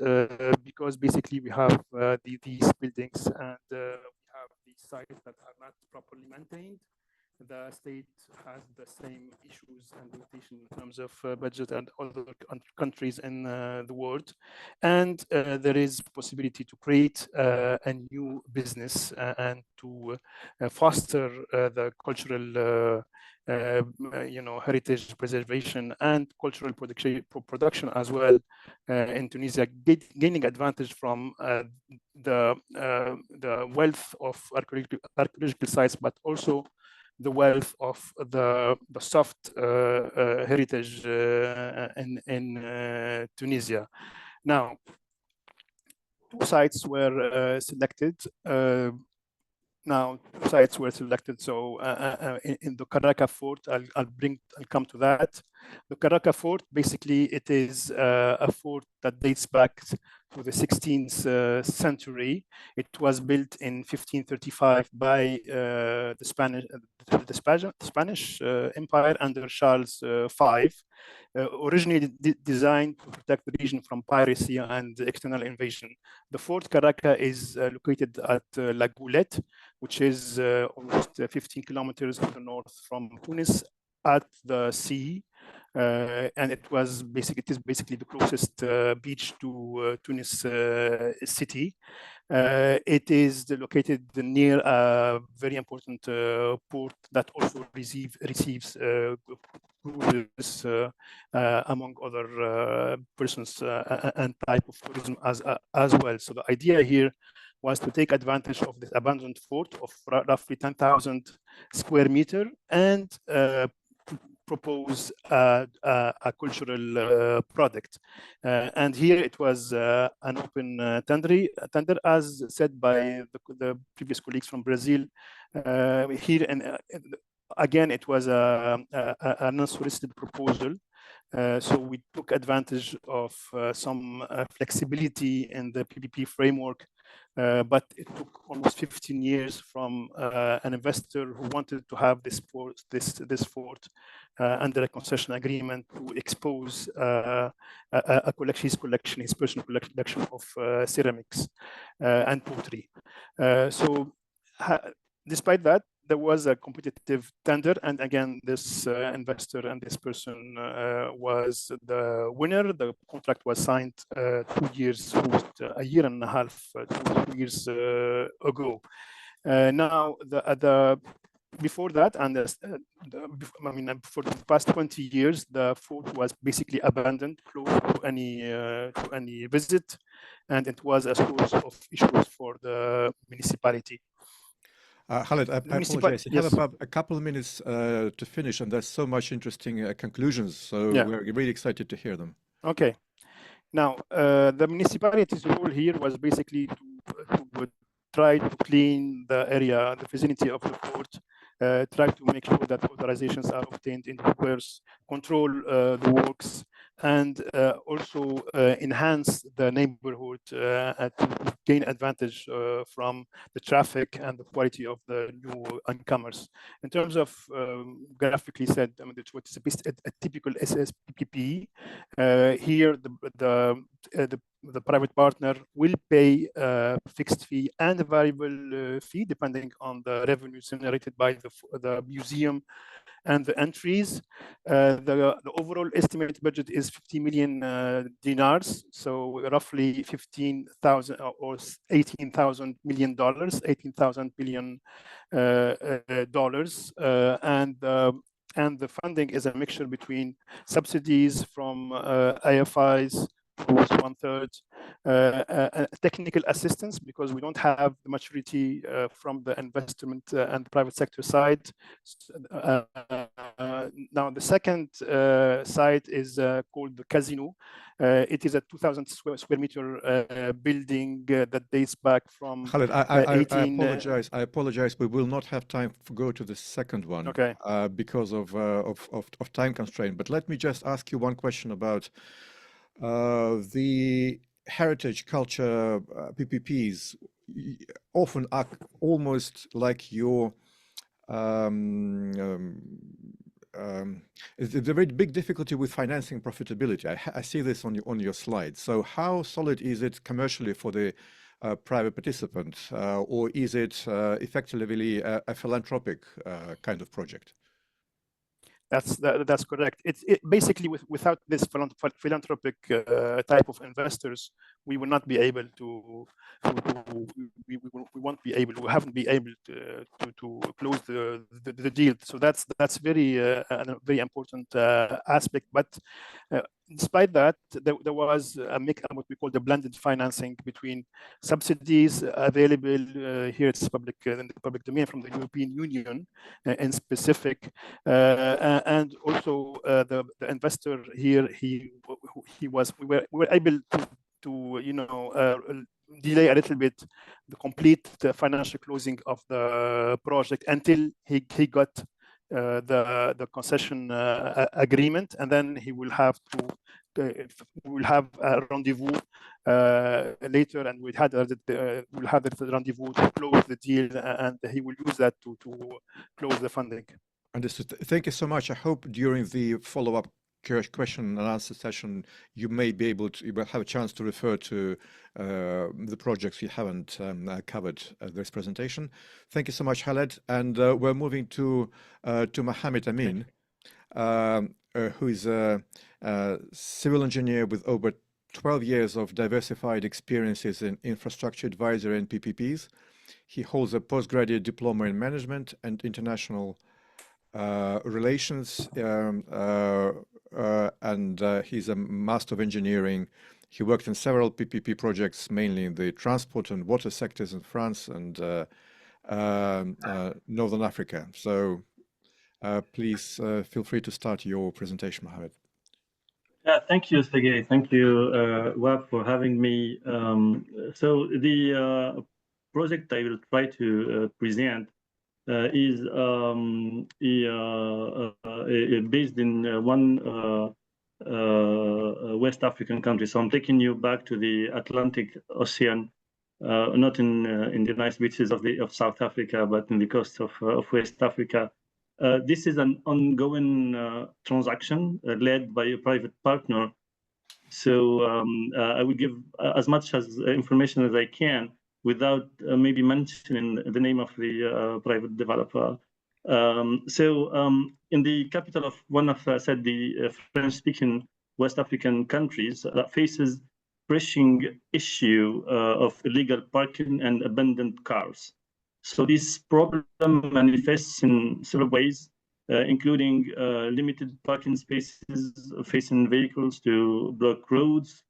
Because basically we have these buildings, and we have these sites that are not properly maintained. The state has the same issues and limitation in terms of budget and other countries in the world, and there is possibility to create a new business and to foster the cultural heritage preservation and cultural production as well in Tunisia, gaining advantage from the wealth of archaeological sites, but also the wealth of the soft heritage in Tunisia. Now, 2 sites were selected. now sites were selected. So in the Caracas Fort, I'll come to that. The Caracas Fort, basically, it is a fort that dates back to the 16th century. It was built in 1535 by the Spanish Empire under Charles V. Originally designed to protect the region from piracy and external invasion. The Fort Caracas is located at La Goulette, which is almost 15 kilometers to the north from Tunis at the sea. And it is basically the closest beach to Tunis city. It is located near a very important port that also receives cruises among other persons and type of tourism as well. So the idea here was to take advantage of this abandoned fort of roughly 10,000 square meter and propose a cultural product. And here it was an open tender, as said by the previous colleagues from Brazil. Here, and again, it was an unsolicited proposal. So we took advantage of some flexibility in the PPP framework, but it took almost 15 years from an investor who wanted to have this fort under a concession agreement to expose his personal collection of ceramics and pottery. So despite that, there was a competitive tender, and again, this investor and this person was the winner. The contract was signed 2 years, a year and a half, 2 years ago. Now, before that, and for the past 20 years, the fort was basically abandoned, closed to any visit, and it was a source of issues for the municipality. Khaled, I apologize. You have about a couple of minutes to finish, and there's so much interesting conclusions. So we're really excited to hear them. Okay. Now, the municipality's role here was basically to try to clean the area, the vicinity of the fort, try to make sure that authorizations are obtained in reverse, control the works, and also enhance the neighborhood to gain advantage from the traffic and the quality of the newcomers. In terms of graphically said, what is a typical SSPPP, here the private partner will pay a fixed fee and a variable fee depending on the revenue generated by the museum and the entries. The overall estimated budget is 50 million dinars, so roughly 15,000 or 18,000 million dollars, 18,000 billion dollars, and the funding is a mixture between subsidies from IFIs, towards 1/3, technical assistance, because we don't have the maturity from the investment and the private sector side. Now, the second site is called the casino. It is a 2,000 square meter building that dates back from Khaled, I apologize. We will not have time to go to the second one, okay, because of time constraint. But let me just ask you one question about the heritage culture PPPs. Often act almost like your the very big difficulty with financing profitability. I see this on your slide. So how solid is it commercially for the private participant, or is it effectively a philanthropic kind of project? That's correct. It basically, without this philanthropic type of investors, we will not be able to. We won't be able. We haven't been able to close the deal. So that's very a very important aspect. But despite that, there was what we call the blended financing between subsidies available here. It's public in the public domain from the European Union in specific, and also the investor here. We were able to delay a little bit the complete financial closing of the project until he got the concession agreement, and then he will have to we'll have a rendezvous later, and we'll have the rendezvous to close the deal, and he will use that to close the funding. Understood. Thank you so much. I hope during the follow-up question and answer session, you may be able to, you will have a chance to refer to the projects we haven't covered at this presentation. Thank you so much, Khaled. And we're moving to Mohammed Amin, who is a civil engineer with over 12 years of diversified experiences in infrastructure advisory and PPPs. He holds a postgraduate diploma in management and international relations, and he's a master of engineering. He worked in several PPP projects, mainly in the transport and water sectors in France and Northern Africa. So please feel free to start your presentation, Mohammed. Yeah, thank you, Sergey. Thank you, Wab, for having me. So the project I will try to present is based in one West African country. So I'm taking you back to the Atlantic Ocean, not in the nice beaches of South Africa, but in the coast of West Africa. This is an ongoing transaction led by a private partner. So I will give as much information as I can without maybe mentioning the name of the private developer. In the capital of one of the French-speaking West African countries that faces pressing issue of illegal parking and abandoned cars. So this problem manifests in several ways, including limited parking spaces facing vehicles to block roads,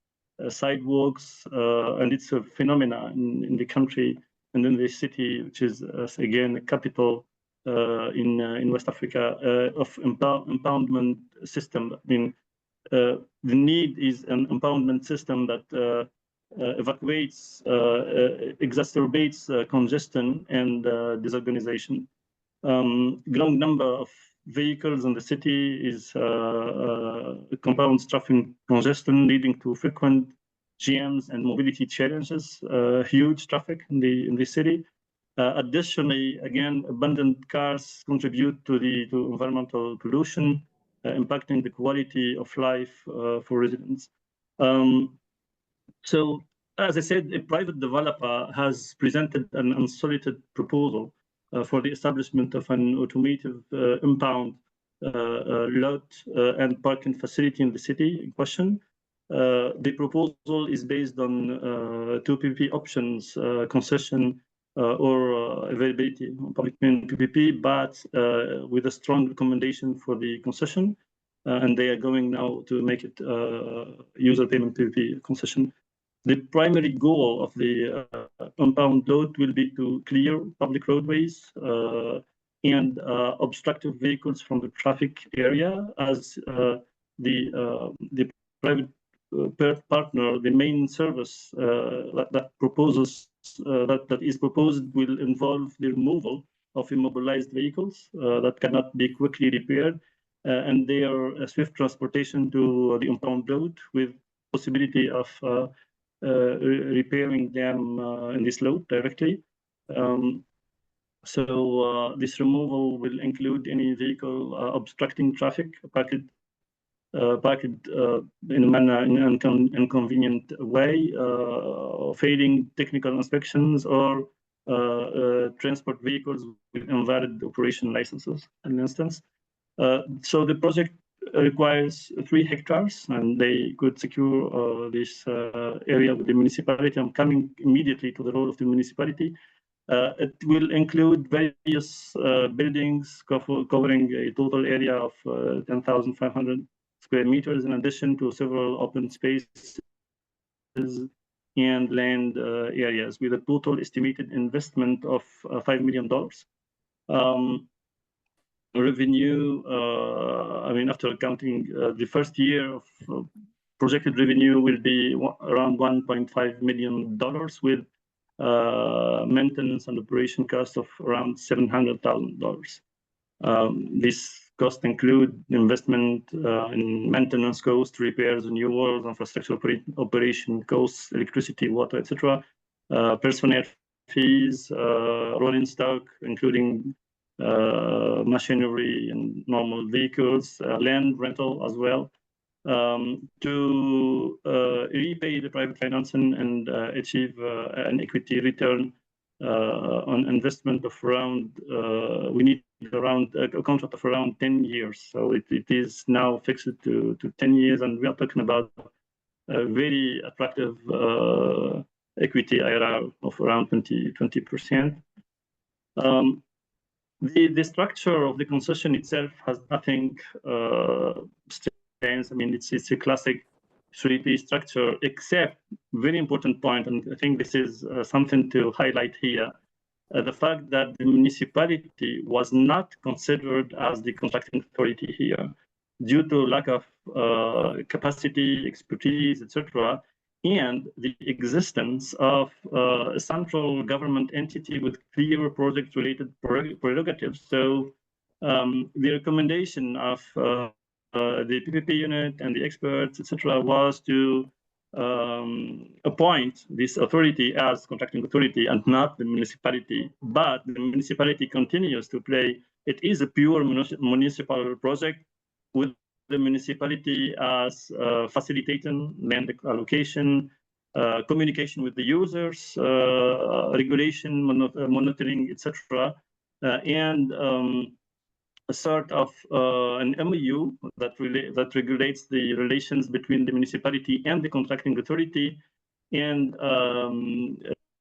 sidewalks, and it's a phenomena in the country and in the city, which is again a capital in West Africa of impoundment system. I mean, the need is an impoundment system that exacerbates congestion and disorganization. Growing number of vehicles in the city is compounds traffic congestion, leading to frequent jams and mobility challenges. Huge traffic in the city. Additionally, again, abandoned cars contribute to environmental pollution, impacting the quality of life for residents. So, as I said, a private developer has presented an unsolicited proposal for the establishment of an automated impound lot and parking facility in the city in question. The proposal is based on two PPP options, concession or availability, public PPP, but with a strong recommendation for the concession. And they are going now to make it user payment PPP concession. The primary goal of the impound lot will be to clear public roadways and obstructive vehicles from the traffic area, as the private partner, the main service that is proposed will involve the removal of immobilized vehicles that cannot be quickly repaired, and their swift transportation to the impound lot with possibility of repairing them in this load directly. This removal will include any vehicle obstructing traffic, parked in a manner in an inconvenient way, failing technical inspections, or transport vehicles with invalid operation licenses, in instance. So the project requires 3 hectares, and they could secure this area with the municipality. I'm coming immediately to the role of the municipality. It will include various buildings covering a total area of 10,500 square meters, in addition to several open spaces and land areas, with a total estimated investment of $5 million. Revenue, I mean, after accounting the first year of projected revenue will be around $1.5 million with maintenance and operation cost of around $700,000. This cost include investment in maintenance costs, repairs, new walls, infrastructure operation costs, electricity, water, etc. Personnel fees, rolling stock, including machinery and normal vehicles, land rental as well, to repay the private financing and achieve an equity return on investment of around, we need around a contract of around 10 years. So it is now fixed to 10 years, and we are talking about a very attractive equity IRR of around 20%. The structure of the concession itself has nothing strange. I mean, it's a classic 3P structure, except very important point, and I think this is something to highlight here, the fact that the municipality was not considered as the contracting authority here due to lack of capacity, expertise, etc., and the existence of a central government entity with clear project-related prerogatives. So the recommendation of the PPP unit and the experts, etc., was to appoint this authority as contracting authority and not the municipality. But the municipality continues to play. It is a pure municipal project with the municipality as facilitating land allocation, communication with the users, regulation, monitoring, etc., and a sort of an MOU that regulates the relations between the municipality and the contracting authority. And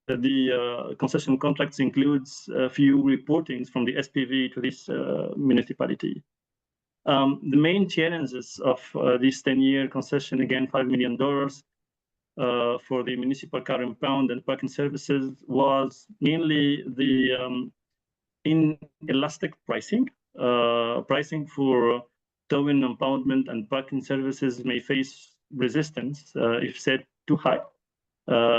the concession contracts includes a few reportings from the SPV to this municipality. The main challenges of this 10-year concession, again, $5 million for the municipal car impound and parking services, was mainly the inelastic pricing. Pricing for towing, impoundment, and parking services may face resistance if set too high,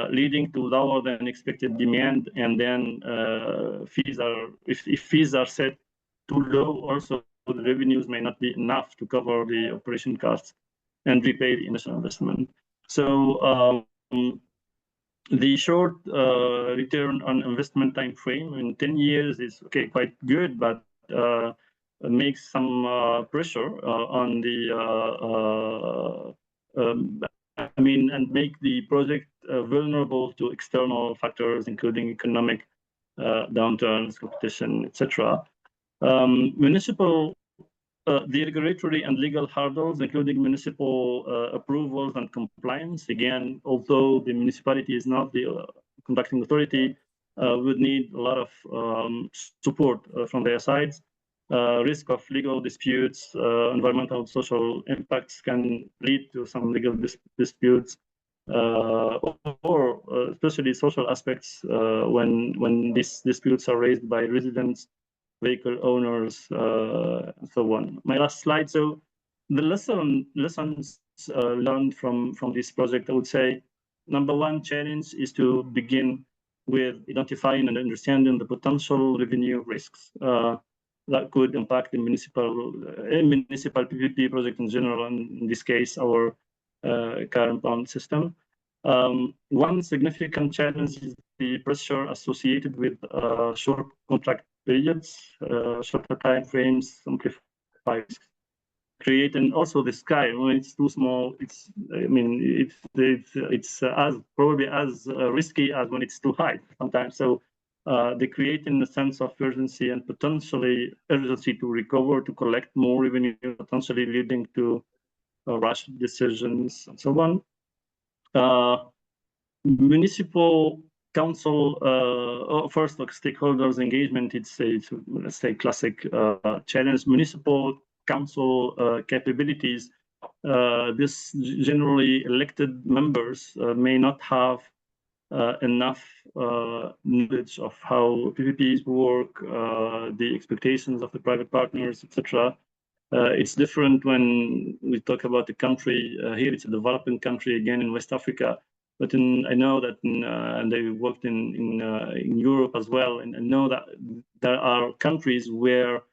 leading to lower than expected demand, and then if fees are set too low, also the revenues may not be enough to cover the operation costs and repay the initial investment. So the short return on investment time frame in 10 years is quite good, but makes some pressure on the and make the project vulnerable to external factors, including economic downturns, competition, etc. Municipal, the regulatory and legal hurdles, including municipal approvals and compliance. Again, although the municipality is not the conducting authority, would need a lot of support from their sides. Risk of legal disputes, environmental and social impacts can lead to some legal disputes, or especially social aspects when these disputes are raised by residents, vehicle owners, and so on. My last slide. So the lessons learned from this project, I would say, number one challenge is to begin with identifying and understanding the potential revenue risks that could impact the municipal PPP project in general, and in this case, our car impound system. One significant challenge is the pressure associated with short contract periods, shorter time frames, simplify, creating also the sky. When it's too small, it's as probably as risky as when it's too high sometimes. So they create in a sense of urgency and potentially urgency to recover, to collect more revenue, potentially leading to rush decisions and so on. Municipal council, first, like stakeholders engagement, it's let's say classic challenge. Municipal council capabilities. This generally elected members may not have enough knowledge of how PPPs work, the expectations of the private partners, etc. It's different when we talk about a country. Here it's a developing country, again in West Africa. But I know that, and I worked in Europe as well, and I know that there are countries where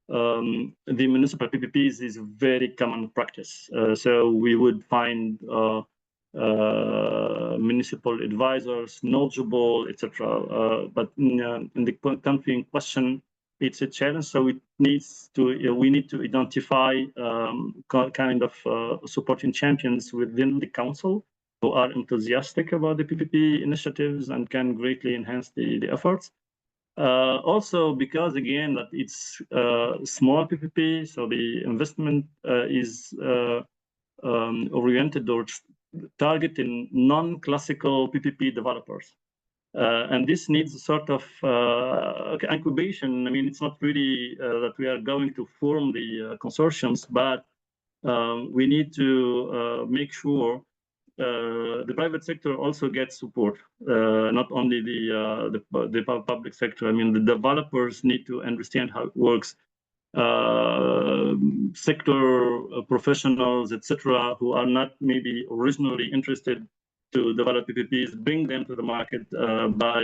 the municipal PPPs is very common practice. So we would find municipal advisors knowledgeable, etc. But in the country in question, it's a challenge. So it needs to we need to identify kind of supporting champions within the council who are enthusiastic about the PPP initiatives and can greatly enhance the efforts. Also, because again that it's small PPP, so the investment is oriented or targeting non-classical PPP developers. And this needs a sort of incubation. I mean, it's not really that we are going to form the consortiums, but we need to make sure the private sector also gets support, not only the public sector. I mean, the developers need to understand how it works. Sector professionals, etc., who are not maybe originally interested to develop PPPs, bring them to the market by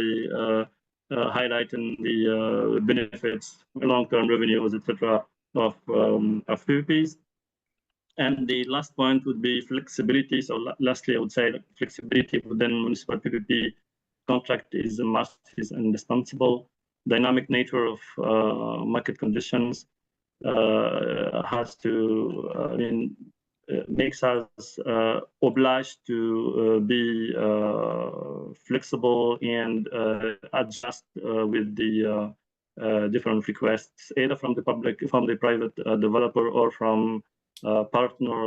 highlighting the benefits, long-term revenues, etc., of PPPs. And the last point would be flexibility. So lastly, I would say that flexibility within municipal PPP contract is a must, is indispensable. Dynamic nature of market conditions has to, makes us obliged to be flexible and adjust with the different requests, either from the public, from the private developer, or from partner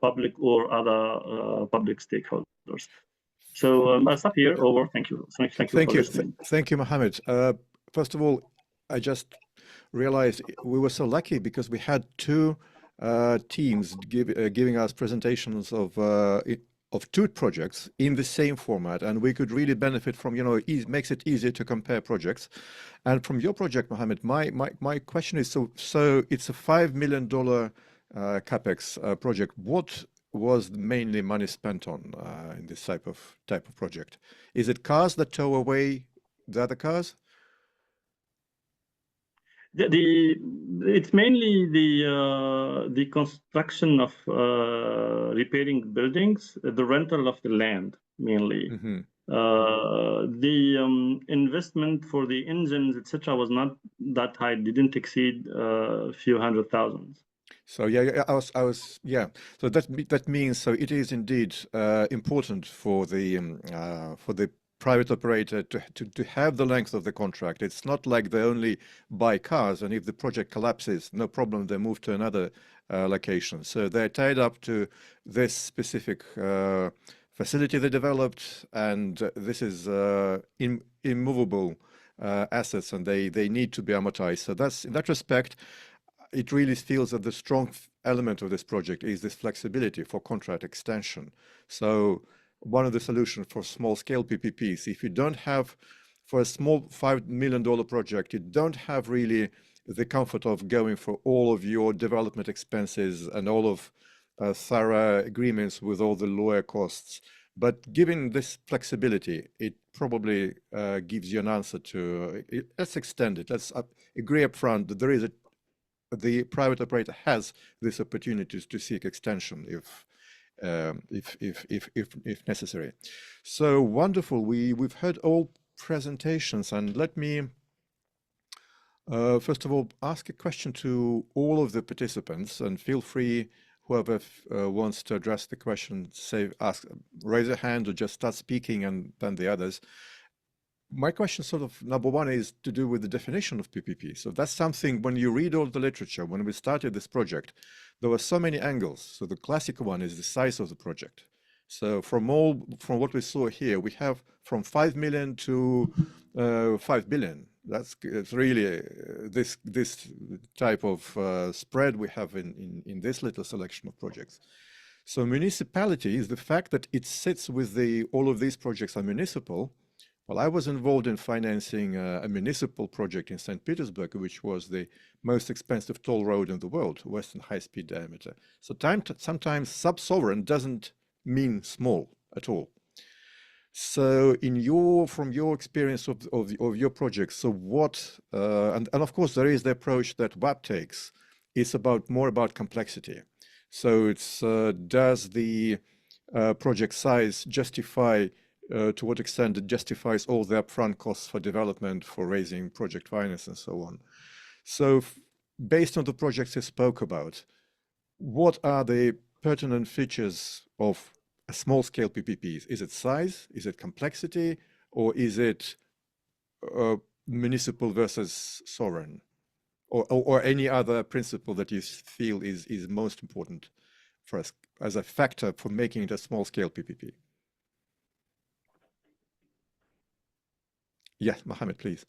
public or other public stakeholders. So I'll stop here. Over. Thank you. Thank you for listening. Thank you, Mohammed. First of all, I just realized we were so lucky because we had two teams giving us presentations of two projects in the same format, and we could really benefit from, it makes it easier to compare projects. And from your project, Mohammed, my question is, so it's a $5 million capex project. What was mainly money spent on in this type of project? Is it cars that tow away the other cars? It's mainly the construction of repairing buildings, the rental of the land mainly. Mm-hmm. The investment for the engines, etc., was not that high. Didn't exceed a few hundred thousands. So yeah. So that means, so it is indeed important for the private operator to have the length of the contract. It's not like they only buy cars, and if the project collapses, no problem, they move to another location. So they're tied up to this specific facility they developed, and this is immovable assets, and they need to be amortized. So that's, in that respect, it really feels that the strong element of this project is this flexibility for contract extension. So one of the solutions for small-scale PPPs, if you don't have, for a small $5 million project, you don't have really the comfort of going for all of your development expenses and all of thorough agreements with all the lawyer costs. But given this flexibility, it probably gives you an answer to, let's extend it. Let's agree up front that there is the private operator has this opportunity to seek extension if necessary. So wonderful. We've heard all presentations, and let me first of all ask a question to all of the participants, and feel free, whoever wants to address the question, raise a hand or just start speaking, and then the others. My question, sort of number one, is to do with the definition of PPP. So that's something, when you read all the literature, when we started this project, there were so many angles. So the classic one is the size of the project. So from what we saw here, we have from 5 million to 5 billion. It's really this type of spread we have in this little selection of projects. So municipality is the fact that it sits with all of these projects are municipal, Well, I was involved in financing a municipal project in St. Petersburg, which was the most expensive toll road in the world, Western high-speed diameter. So sometimes sub-sovereign doesn't mean small at all. So from your experience of your project, so what, and of course there is the approach that WAP takes, is more about complexity. So it's, does the project size justify, to what extent it justifies all the upfront costs for development, for raising project finance and so on. So based on the projects you spoke about, what are the pertinent features of a small scale PPPs? Is it size? Is it complexity? Or is it municipal versus sovereign? Or any other principle that you feel is most important for us as a factor for making it a small scale PPP? Yes, Mohammed, please.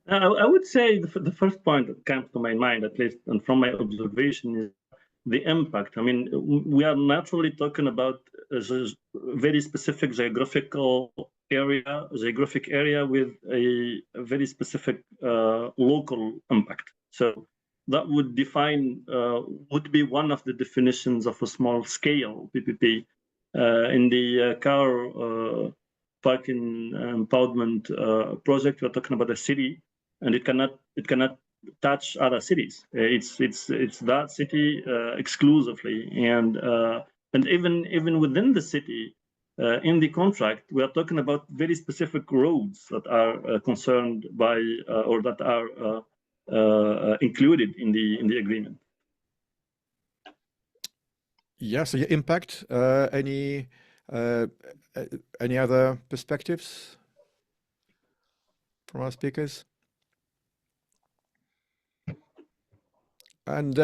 I would say the first point that comes to my mind, at least, and from my observation, is the impact. I mean, we are naturally talking about a very specific geographic area with a very specific local impact. So that would would be one of the definitions of a small scale PPP. In the car parking impoundment project, we're talking about a city, and it cannot touch other cities. It's that city exclusively, and even within the city, in the contract, we are talking about very specific roads that are concerned by or that are included in the agreement. Yeah, so your impact, any other perspectives from our speakers? And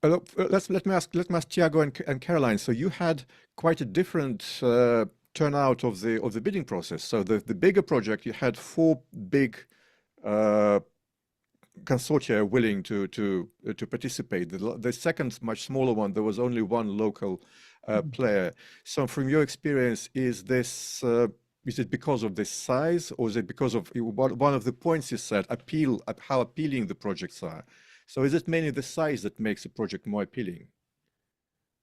let me ask Tiago and Caroline. So you had quite a different turnout of the bidding process. So the bigger project, you had 4 big consortia willing to participate. The second, much smaller one, there was only 1 local player. So from your experience, is it because of the size, or is it because of one of the points you said, how appealing the projects are? So is it mainly the size that makes a project more appealing?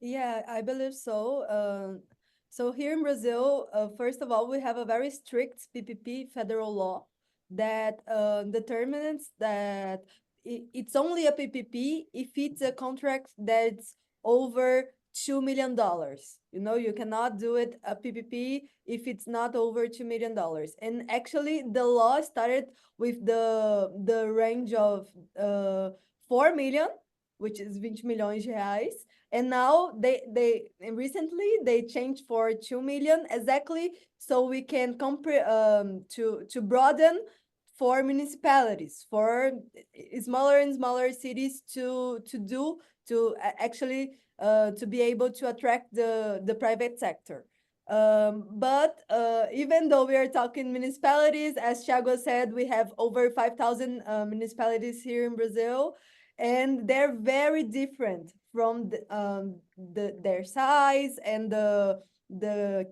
Yeah, I believe so. So here in Brazil, first of all, we have a very strict PPP federal law that determines that it's only a PPP if it's a contract that's over $2 million. You know, you cannot do it a PPP if it's not over $2 million. And actually, the law started with the range of 4 million, which is 20 milhões de reais. And now recently they changed for 2 million exactly, so we can to broaden for municipalities, for smaller and smaller cities to actually to be able to attract the private sector. But even though we are talking municipalities, as Thiago said, we have over 5,000 municipalities here in Brazil, and they're very different from their size and the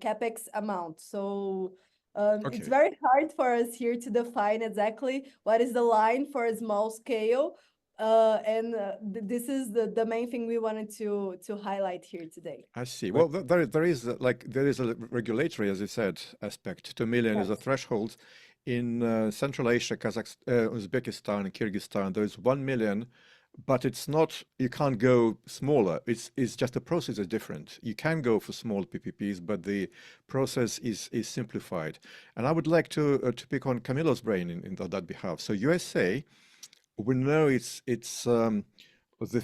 capex amount. So it's very hard for us here to define exactly what is the line for a small scale. This is the main thing we wanted to highlight here today. I see. Well, there is a regulatory, as you said, aspect. 2 million is a threshold. In Central Asia, Kazakhstan, Uzbekistan, and Kyrgyzstan, there is 1 million, but it's not. You can't go smaller. It's just the process is different. You can go for small PPPs, but the process is simplified. And I would like to pick on Camilo's brain on that behalf. So USA, we know it's the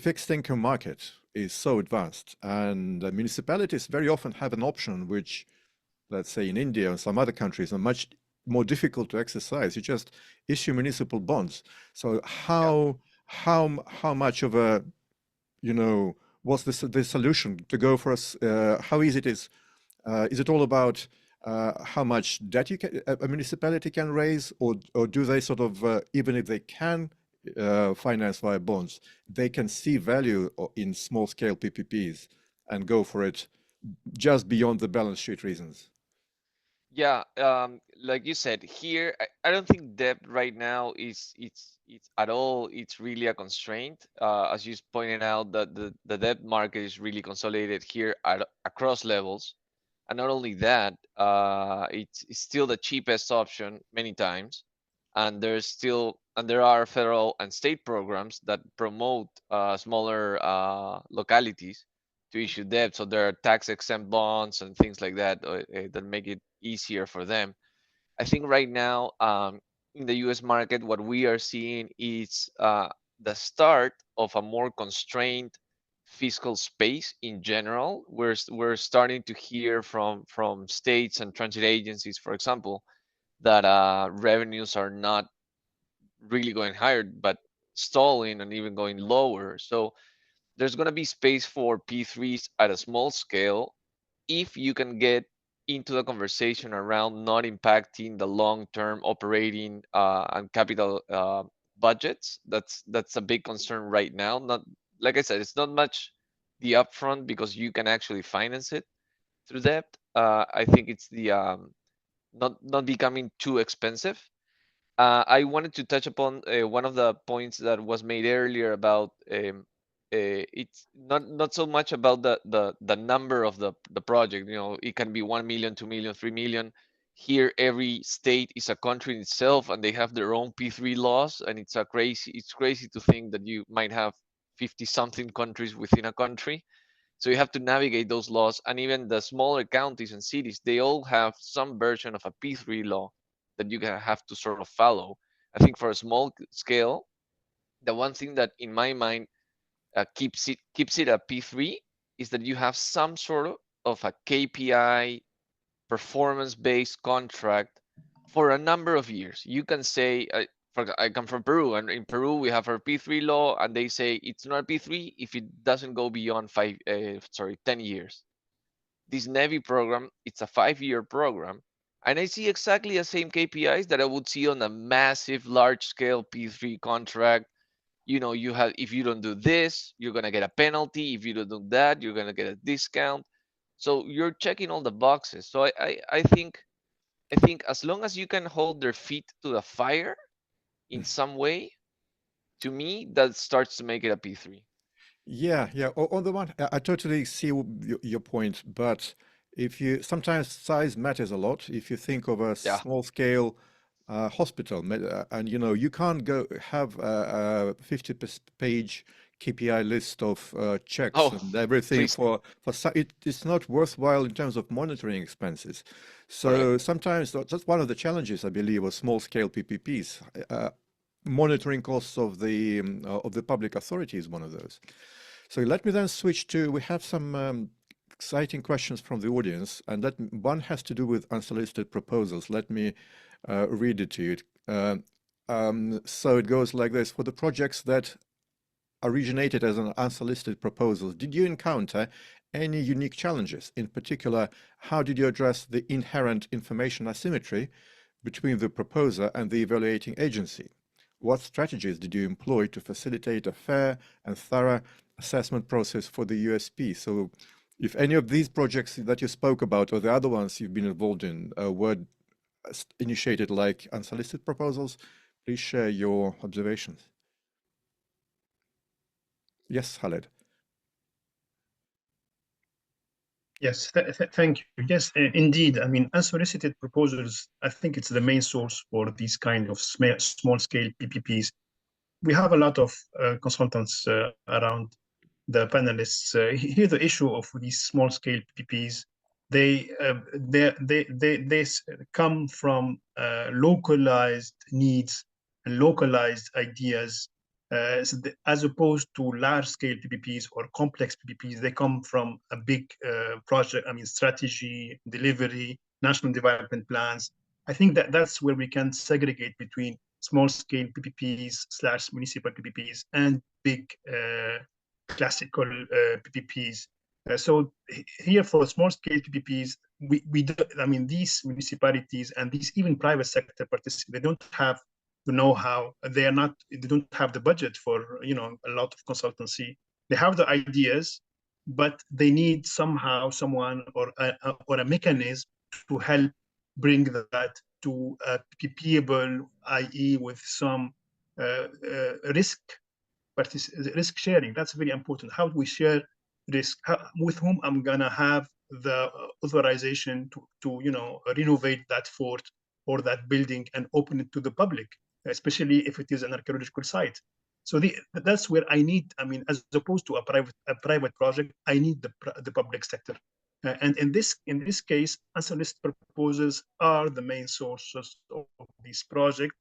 fixed income market is so advanced, and municipalities very often have an option which, let's say in India and some other countries, are much more difficult to exercise. You just issue municipal bonds. So how much of a, what's the solution to go for us? How easy it is? Is it all about how much debt a municipality can raise, or do they sort of, even if they can finance via bonds, they can see value in small scale PPPs and go for it just beyond the balance sheet reasons? Yeah, like you said, here I don't think debt right now is it's at all. It's really a constraint. As you pointed out, that the debt market is really consolidated here at across levels, and not only that, it's still the cheapest option many times, and there are federal and state programs that promote smaller localities to issue debt. So there are tax exempt bonds and things like that that make it easier for them. I think right now in the U.S. market, what we are seeing is the start of a more constrained fiscal space in general. We're starting to hear from states and transit agencies, for example, that revenues are not really going higher, but stalling and even going lower. So there's going to be space for P3s at a small scale if you can get into the conversation around not impacting the long-term operating and capital budgets. That's a big concern right now. Not like I said, it's not much the upfront because you can actually finance it through debt. I think it's the not becoming too expensive. I wanted to touch upon one of the points that was made earlier about it's not so much about the number of the project. You know, it can be 1 million, 2 million, 3 million. Here, every state is a country in itself, and they have their own P3 laws, and it's crazy to think that you might have 50 something countries within a country. So you have to navigate those laws, and even the smaller counties and cities, they all have some version of a P3 law that you have to sort of follow. I think for a small scale, the one thing that in my mind keeps it a P3 is that you have some sort of a KPI performance-based contract for a number of years. You can say, I come from Peru, and in Peru we have our P3 law, and they say it's not a P3 if it doesn't go beyond 10 years. This NEVI program, it's a 5-year program, and I see exactly the same KPIs that I would see on a massive, large-scale P3 contract. You know, you have, if you don't do this, you're gonna get a penalty. If you don't do that, you're gonna get a discount. So you're checking all the boxes. So I think as long as you can hold their feet to the fire in some way, to me, that starts to make it a P3. Yeah, yeah. On the one, I totally see your point, but if you sometimes size matters a lot. If you think of a Yeah. small scale hospital, and you know you can't go have a 50-page KPI list of checks Oh, and everything please. it's not worthwhile in terms of monitoring expenses. Correct. So sometimes that's one of the challenges, I believe, of small scale PPPs. Monitoring costs of the public authority is one of those. So let me then switch to, we have some exciting questions from the audience, and that one has to do with unsolicited proposals. Let me read it to you. So it goes like this: for the projects that originated as an unsolicited proposals, did you encounter any unique challenges? In particular, how did you address the inherent information asymmetry between the proposer and the evaluating agency? What strategies did you employ to facilitate a fair and thorough assessment process for the USP? So if any of these projects that you spoke about or the other ones you've been involved in were initiated like unsolicited proposals, please share your observations. Yes, Khaled. Yes, thank you. Yes, indeed. I mean, unsolicited proposals, I think it's the main source for these kind of small-scale PPPs. We have a lot of consultants around the panelists. Here, the issue of these small-scale PPPs, they come from localized needs and localized ideas. As opposed to large-scale PPPs or complex PPPs, they come from a big project. I mean, strategy, delivery, national development plans. I think that's where we can segregate between small-scale PPPs / municipal PPPs and big classical PPPs. So here for small-scale PPPs, we do, I mean, these municipalities and these even private sector participants, they don't have the know-how. They don't have the budget for a lot of consultancy. They have the ideas, but they need somehow someone or a mechanism to help bring that to a PPPable, i.e. with some risk sharing. That's very important. How do we share risk? With whom I'm gonna have the authorization to renovate that fort or that building and open it to the public, especially if it is an archaeological site. So that's where I need, I mean, as opposed to a private project, I need the public sector. And in this case, unsolicited proposals are the main sources of these projects.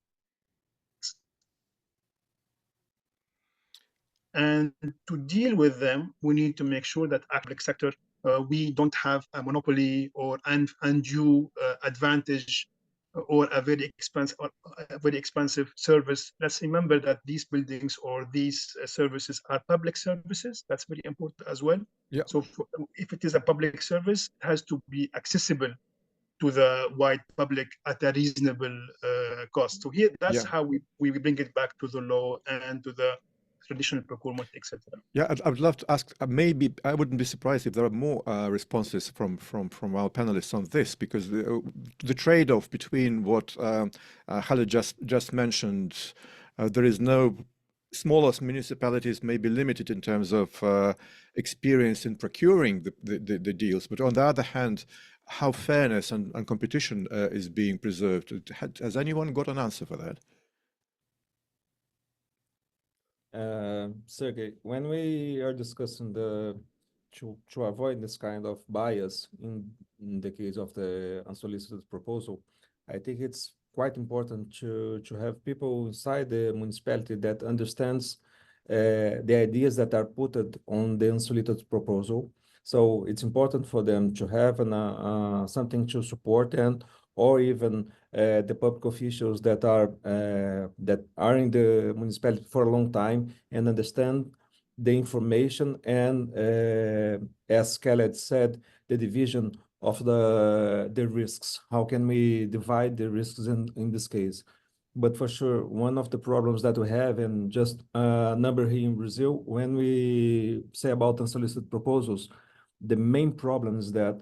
And to deal with them, we need to make sure that public sector, we don't have a monopoly or undue advantage or a very expensive service. Let's remember that these buildings or these services are public services. That's very important as well. Yeah. So if it is a public service, it has to be accessible to the wide public at a reasonable cost. So here, that's how we bring it back to the law and to the traditional procurement, etc. Yeah, I would love to ask. Maybe I wouldn't be surprised if there are more responses from our panelists on this, because the trade-off between what Khaled just mentioned, there is no smaller municipalities may be limited in terms of experience in procuring the deals, but on the other hand, how fairness and competition is being preserved. Has anyone got an answer for that? Sergey, when we are discussing to avoid this kind of bias in the case of the unsolicited proposal, I think it's quite important to have people inside the municipality that understands the ideas that are put on the unsolicited proposal. So it's important for them to have something to support and or even the public officials that are in the municipality for a long time and understand the information and, as Khaled said, the division of the risks. How can we divide the risks in this case? But for sure, one of the problems that we have, and just a number here in Brazil, when we say about unsolicited proposals, the main problem is that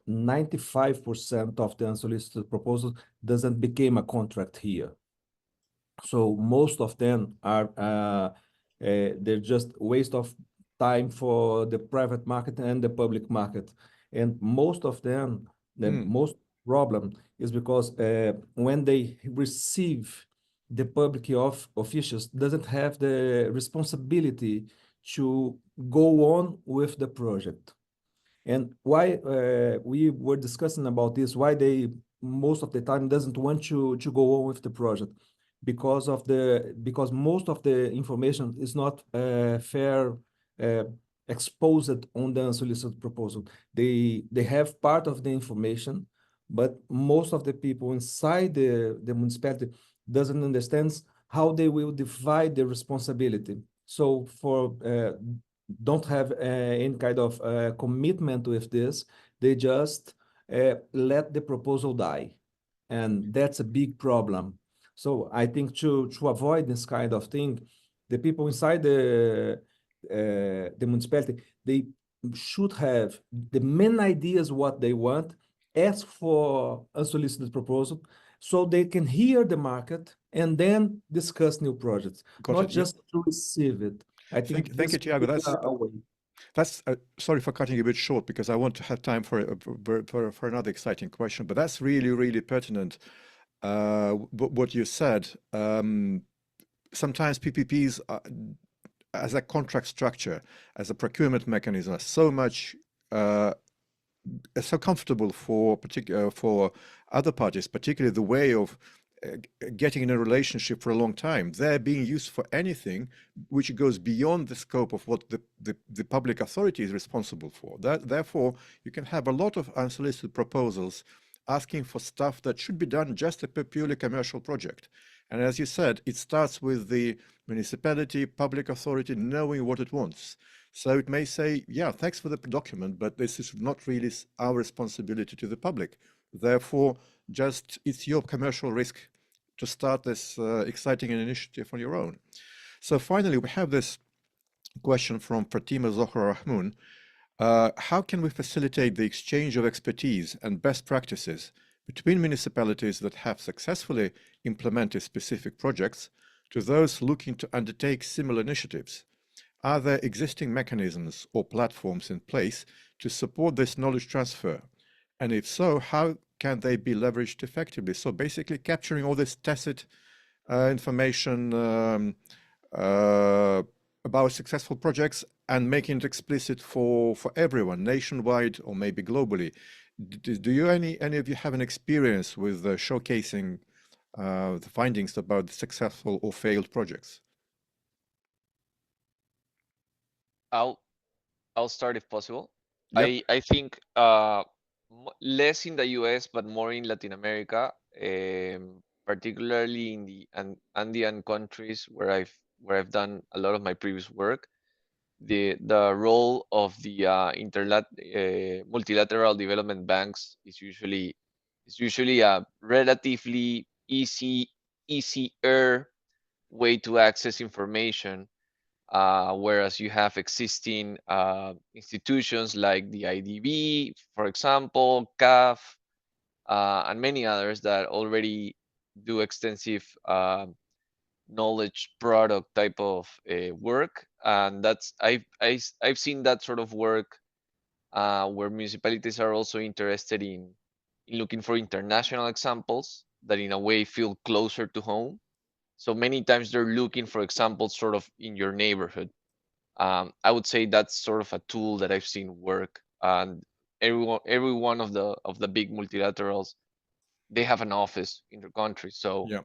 95% of the unsolicited proposals doesn't become a contract here. So most of them are they're just waste of time for the private market and the public market. And most of them, the most problem is because when they receive the public officials doesn't have the responsibility to go on with the project. And why we were discussing about this, why they most of the time doesn't want to go on with the project, because most of the information is not fair exposed on the unsolicited proposal. They have part of the information, but most of the people inside the municipality doesn't understand how they will divide the responsibility. So for don't have any kind of commitment with this. They just let the proposal die. And that's a big problem. So I think to avoid this kind of thing, the people inside the municipality, they should have the main ideas what they want, ask for unsolicited proposal, so they can hear the market and then discuss new projects, not just to receive it. I think thank you, Tiago. That's sorry for cutting a bit short, because I want to have time for another exciting question. But that's really pertinent. What you said. Sometimes PPPs as a contract structure, as a procurement mechanism, are so comfortable for other parties, particularly the way of getting in a relationship for a long time. They're being used for anything which goes beyond the scope of what the public authority is responsible for. Therefore, you can have a lot of unsolicited proposals asking for stuff that should be done just a purely commercial project. And as you said, it starts with the municipality, public authority knowing what it wants. So it may say, yeah, thanks for the document, but this is not really our responsibility to the public. Therefore, just it's your commercial risk to start this exciting initiative on your own. So finally, we have this question from Fatima Zohra Rahmoun. How can we facilitate the exchange of expertise and best practices between municipalities that have successfully implemented specific projects to those looking to undertake similar initiatives? Are there existing mechanisms or platforms in place to support this knowledge transfer? And if so, how can they be leveraged effectively? So basically capturing all this tacit information about successful projects and making it explicit for everyone, nationwide or maybe globally. Do you any of you have an experience with showcasing the findings about successful or failed projects? I'll start if possible. Yep. I think less in the US, but more in Latin America, particularly in the Andean countries where I've done a lot of my previous work. The role of the multilateral development banks is usually a relatively easier way to access information, whereas you have existing institutions like the IDB, for example, CAF, and many others that already do extensive knowledge product type of work, and that's I've seen that sort of work where municipalities are also interested in looking for international examples that in a way feel closer to home. So many times they're looking for examples sort of in your neighborhood. I would say that's sort of a tool that I've seen work, and every one of the big multilaterals, they have an office in their country. So Yeah.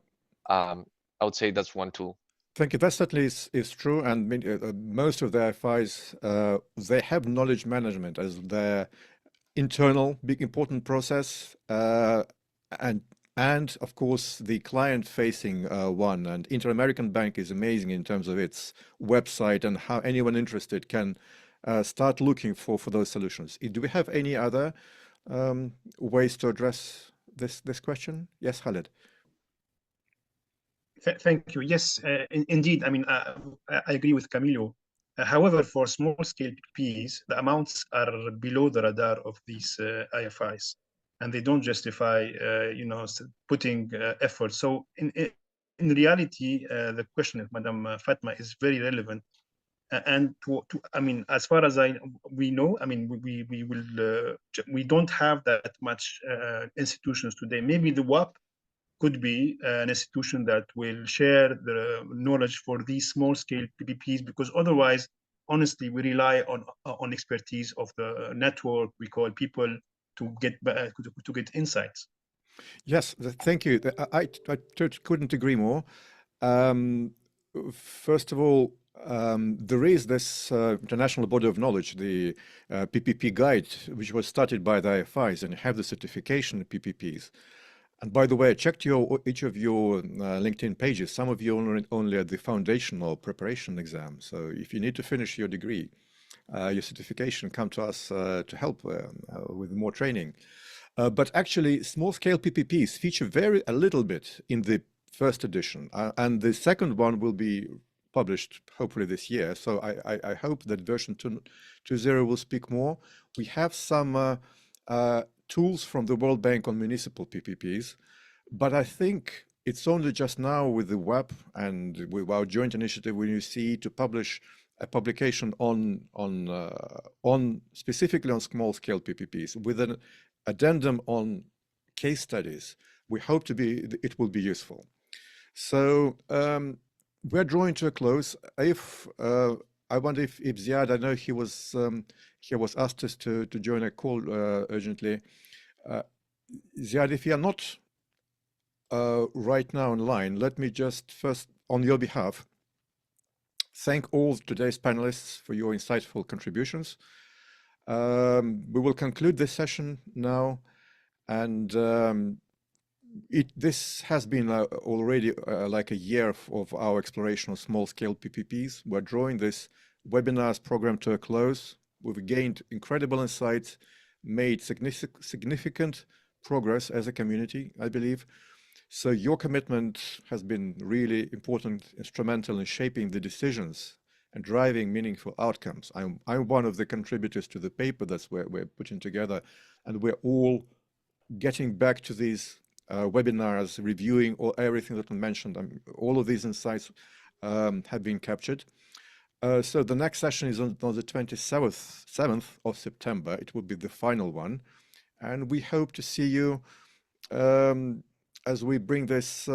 I would say that's one tool. Thank you. That certainly is true. And most of the FIs, they have knowledge management as their internal big important process, and of course the client-facing one. And Inter-American Bank is amazing in terms of its website and how anyone interested can start looking for those solutions. Do we have any other ways to address this question? Yes, Khaled. Thank you. Yes, indeed. I mean, I agree with Camilo. However, for small-scale PPPs, the amounts are below the radar of these IFIs, and they don't justify, putting effort. So, in reality, the question of Madam Fatma is very relevant. And I mean, as far as we know, I mean, we don't have that much institutions today. Maybe the WAP could be an institution that will share the knowledge for these small-scale PPPs, because otherwise, honestly, we rely on expertise of the network we call people to get insights. Yes, thank you. I couldn't agree more. First of all, there is this international body of knowledge, the PPP guide, which was started by the IFIs and have the certification of PPPs. And by the way, I checked each of your LinkedIn pages. Some of you are only at the foundation or preparation exam. So if you need to finish your degree, your certification, come to us to help with more training. But actually, small-scale PPPs feature a little bit in the first edition, and the second one will be published hopefully this year. So I hope that version 2.0 will speak more. We have some tools from the World Bank on municipal PPPs, but I think it's only just now with the WAP and with our joint initiative with UC to publish a publication on specifically on small-scale PPPs with an addendum on case studies. We hope it will be useful. So we're drawing to a close. I wonder if Ziad, I know he was asked us to join a call urgently. Ziad, if you are not right now online, let me just first, on your behalf, thank all today's panelists for your insightful contributions. We will conclude this session now, and this has been already like a year of our exploration of small-scale PPPs. We're drawing this webinars program to a close. We've gained incredible insights, made significant progress as a community, I believe. So your commitment has been really important, instrumental in shaping the decisions and driving meaningful outcomes. I'm one of the contributors to the paper that's we're putting together, and we're all getting back to these webinars, reviewing everything that I mentioned. All of these insights have been captured. So the next session is on the 7th of September. It will be the final one. And we hope to see you as we bring this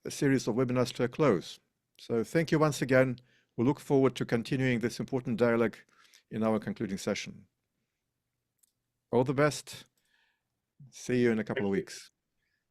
series of webinars to a close. So thank you once again. We look forward to continuing this important dialogue in our concluding session. All the best. See you in a couple of weeks.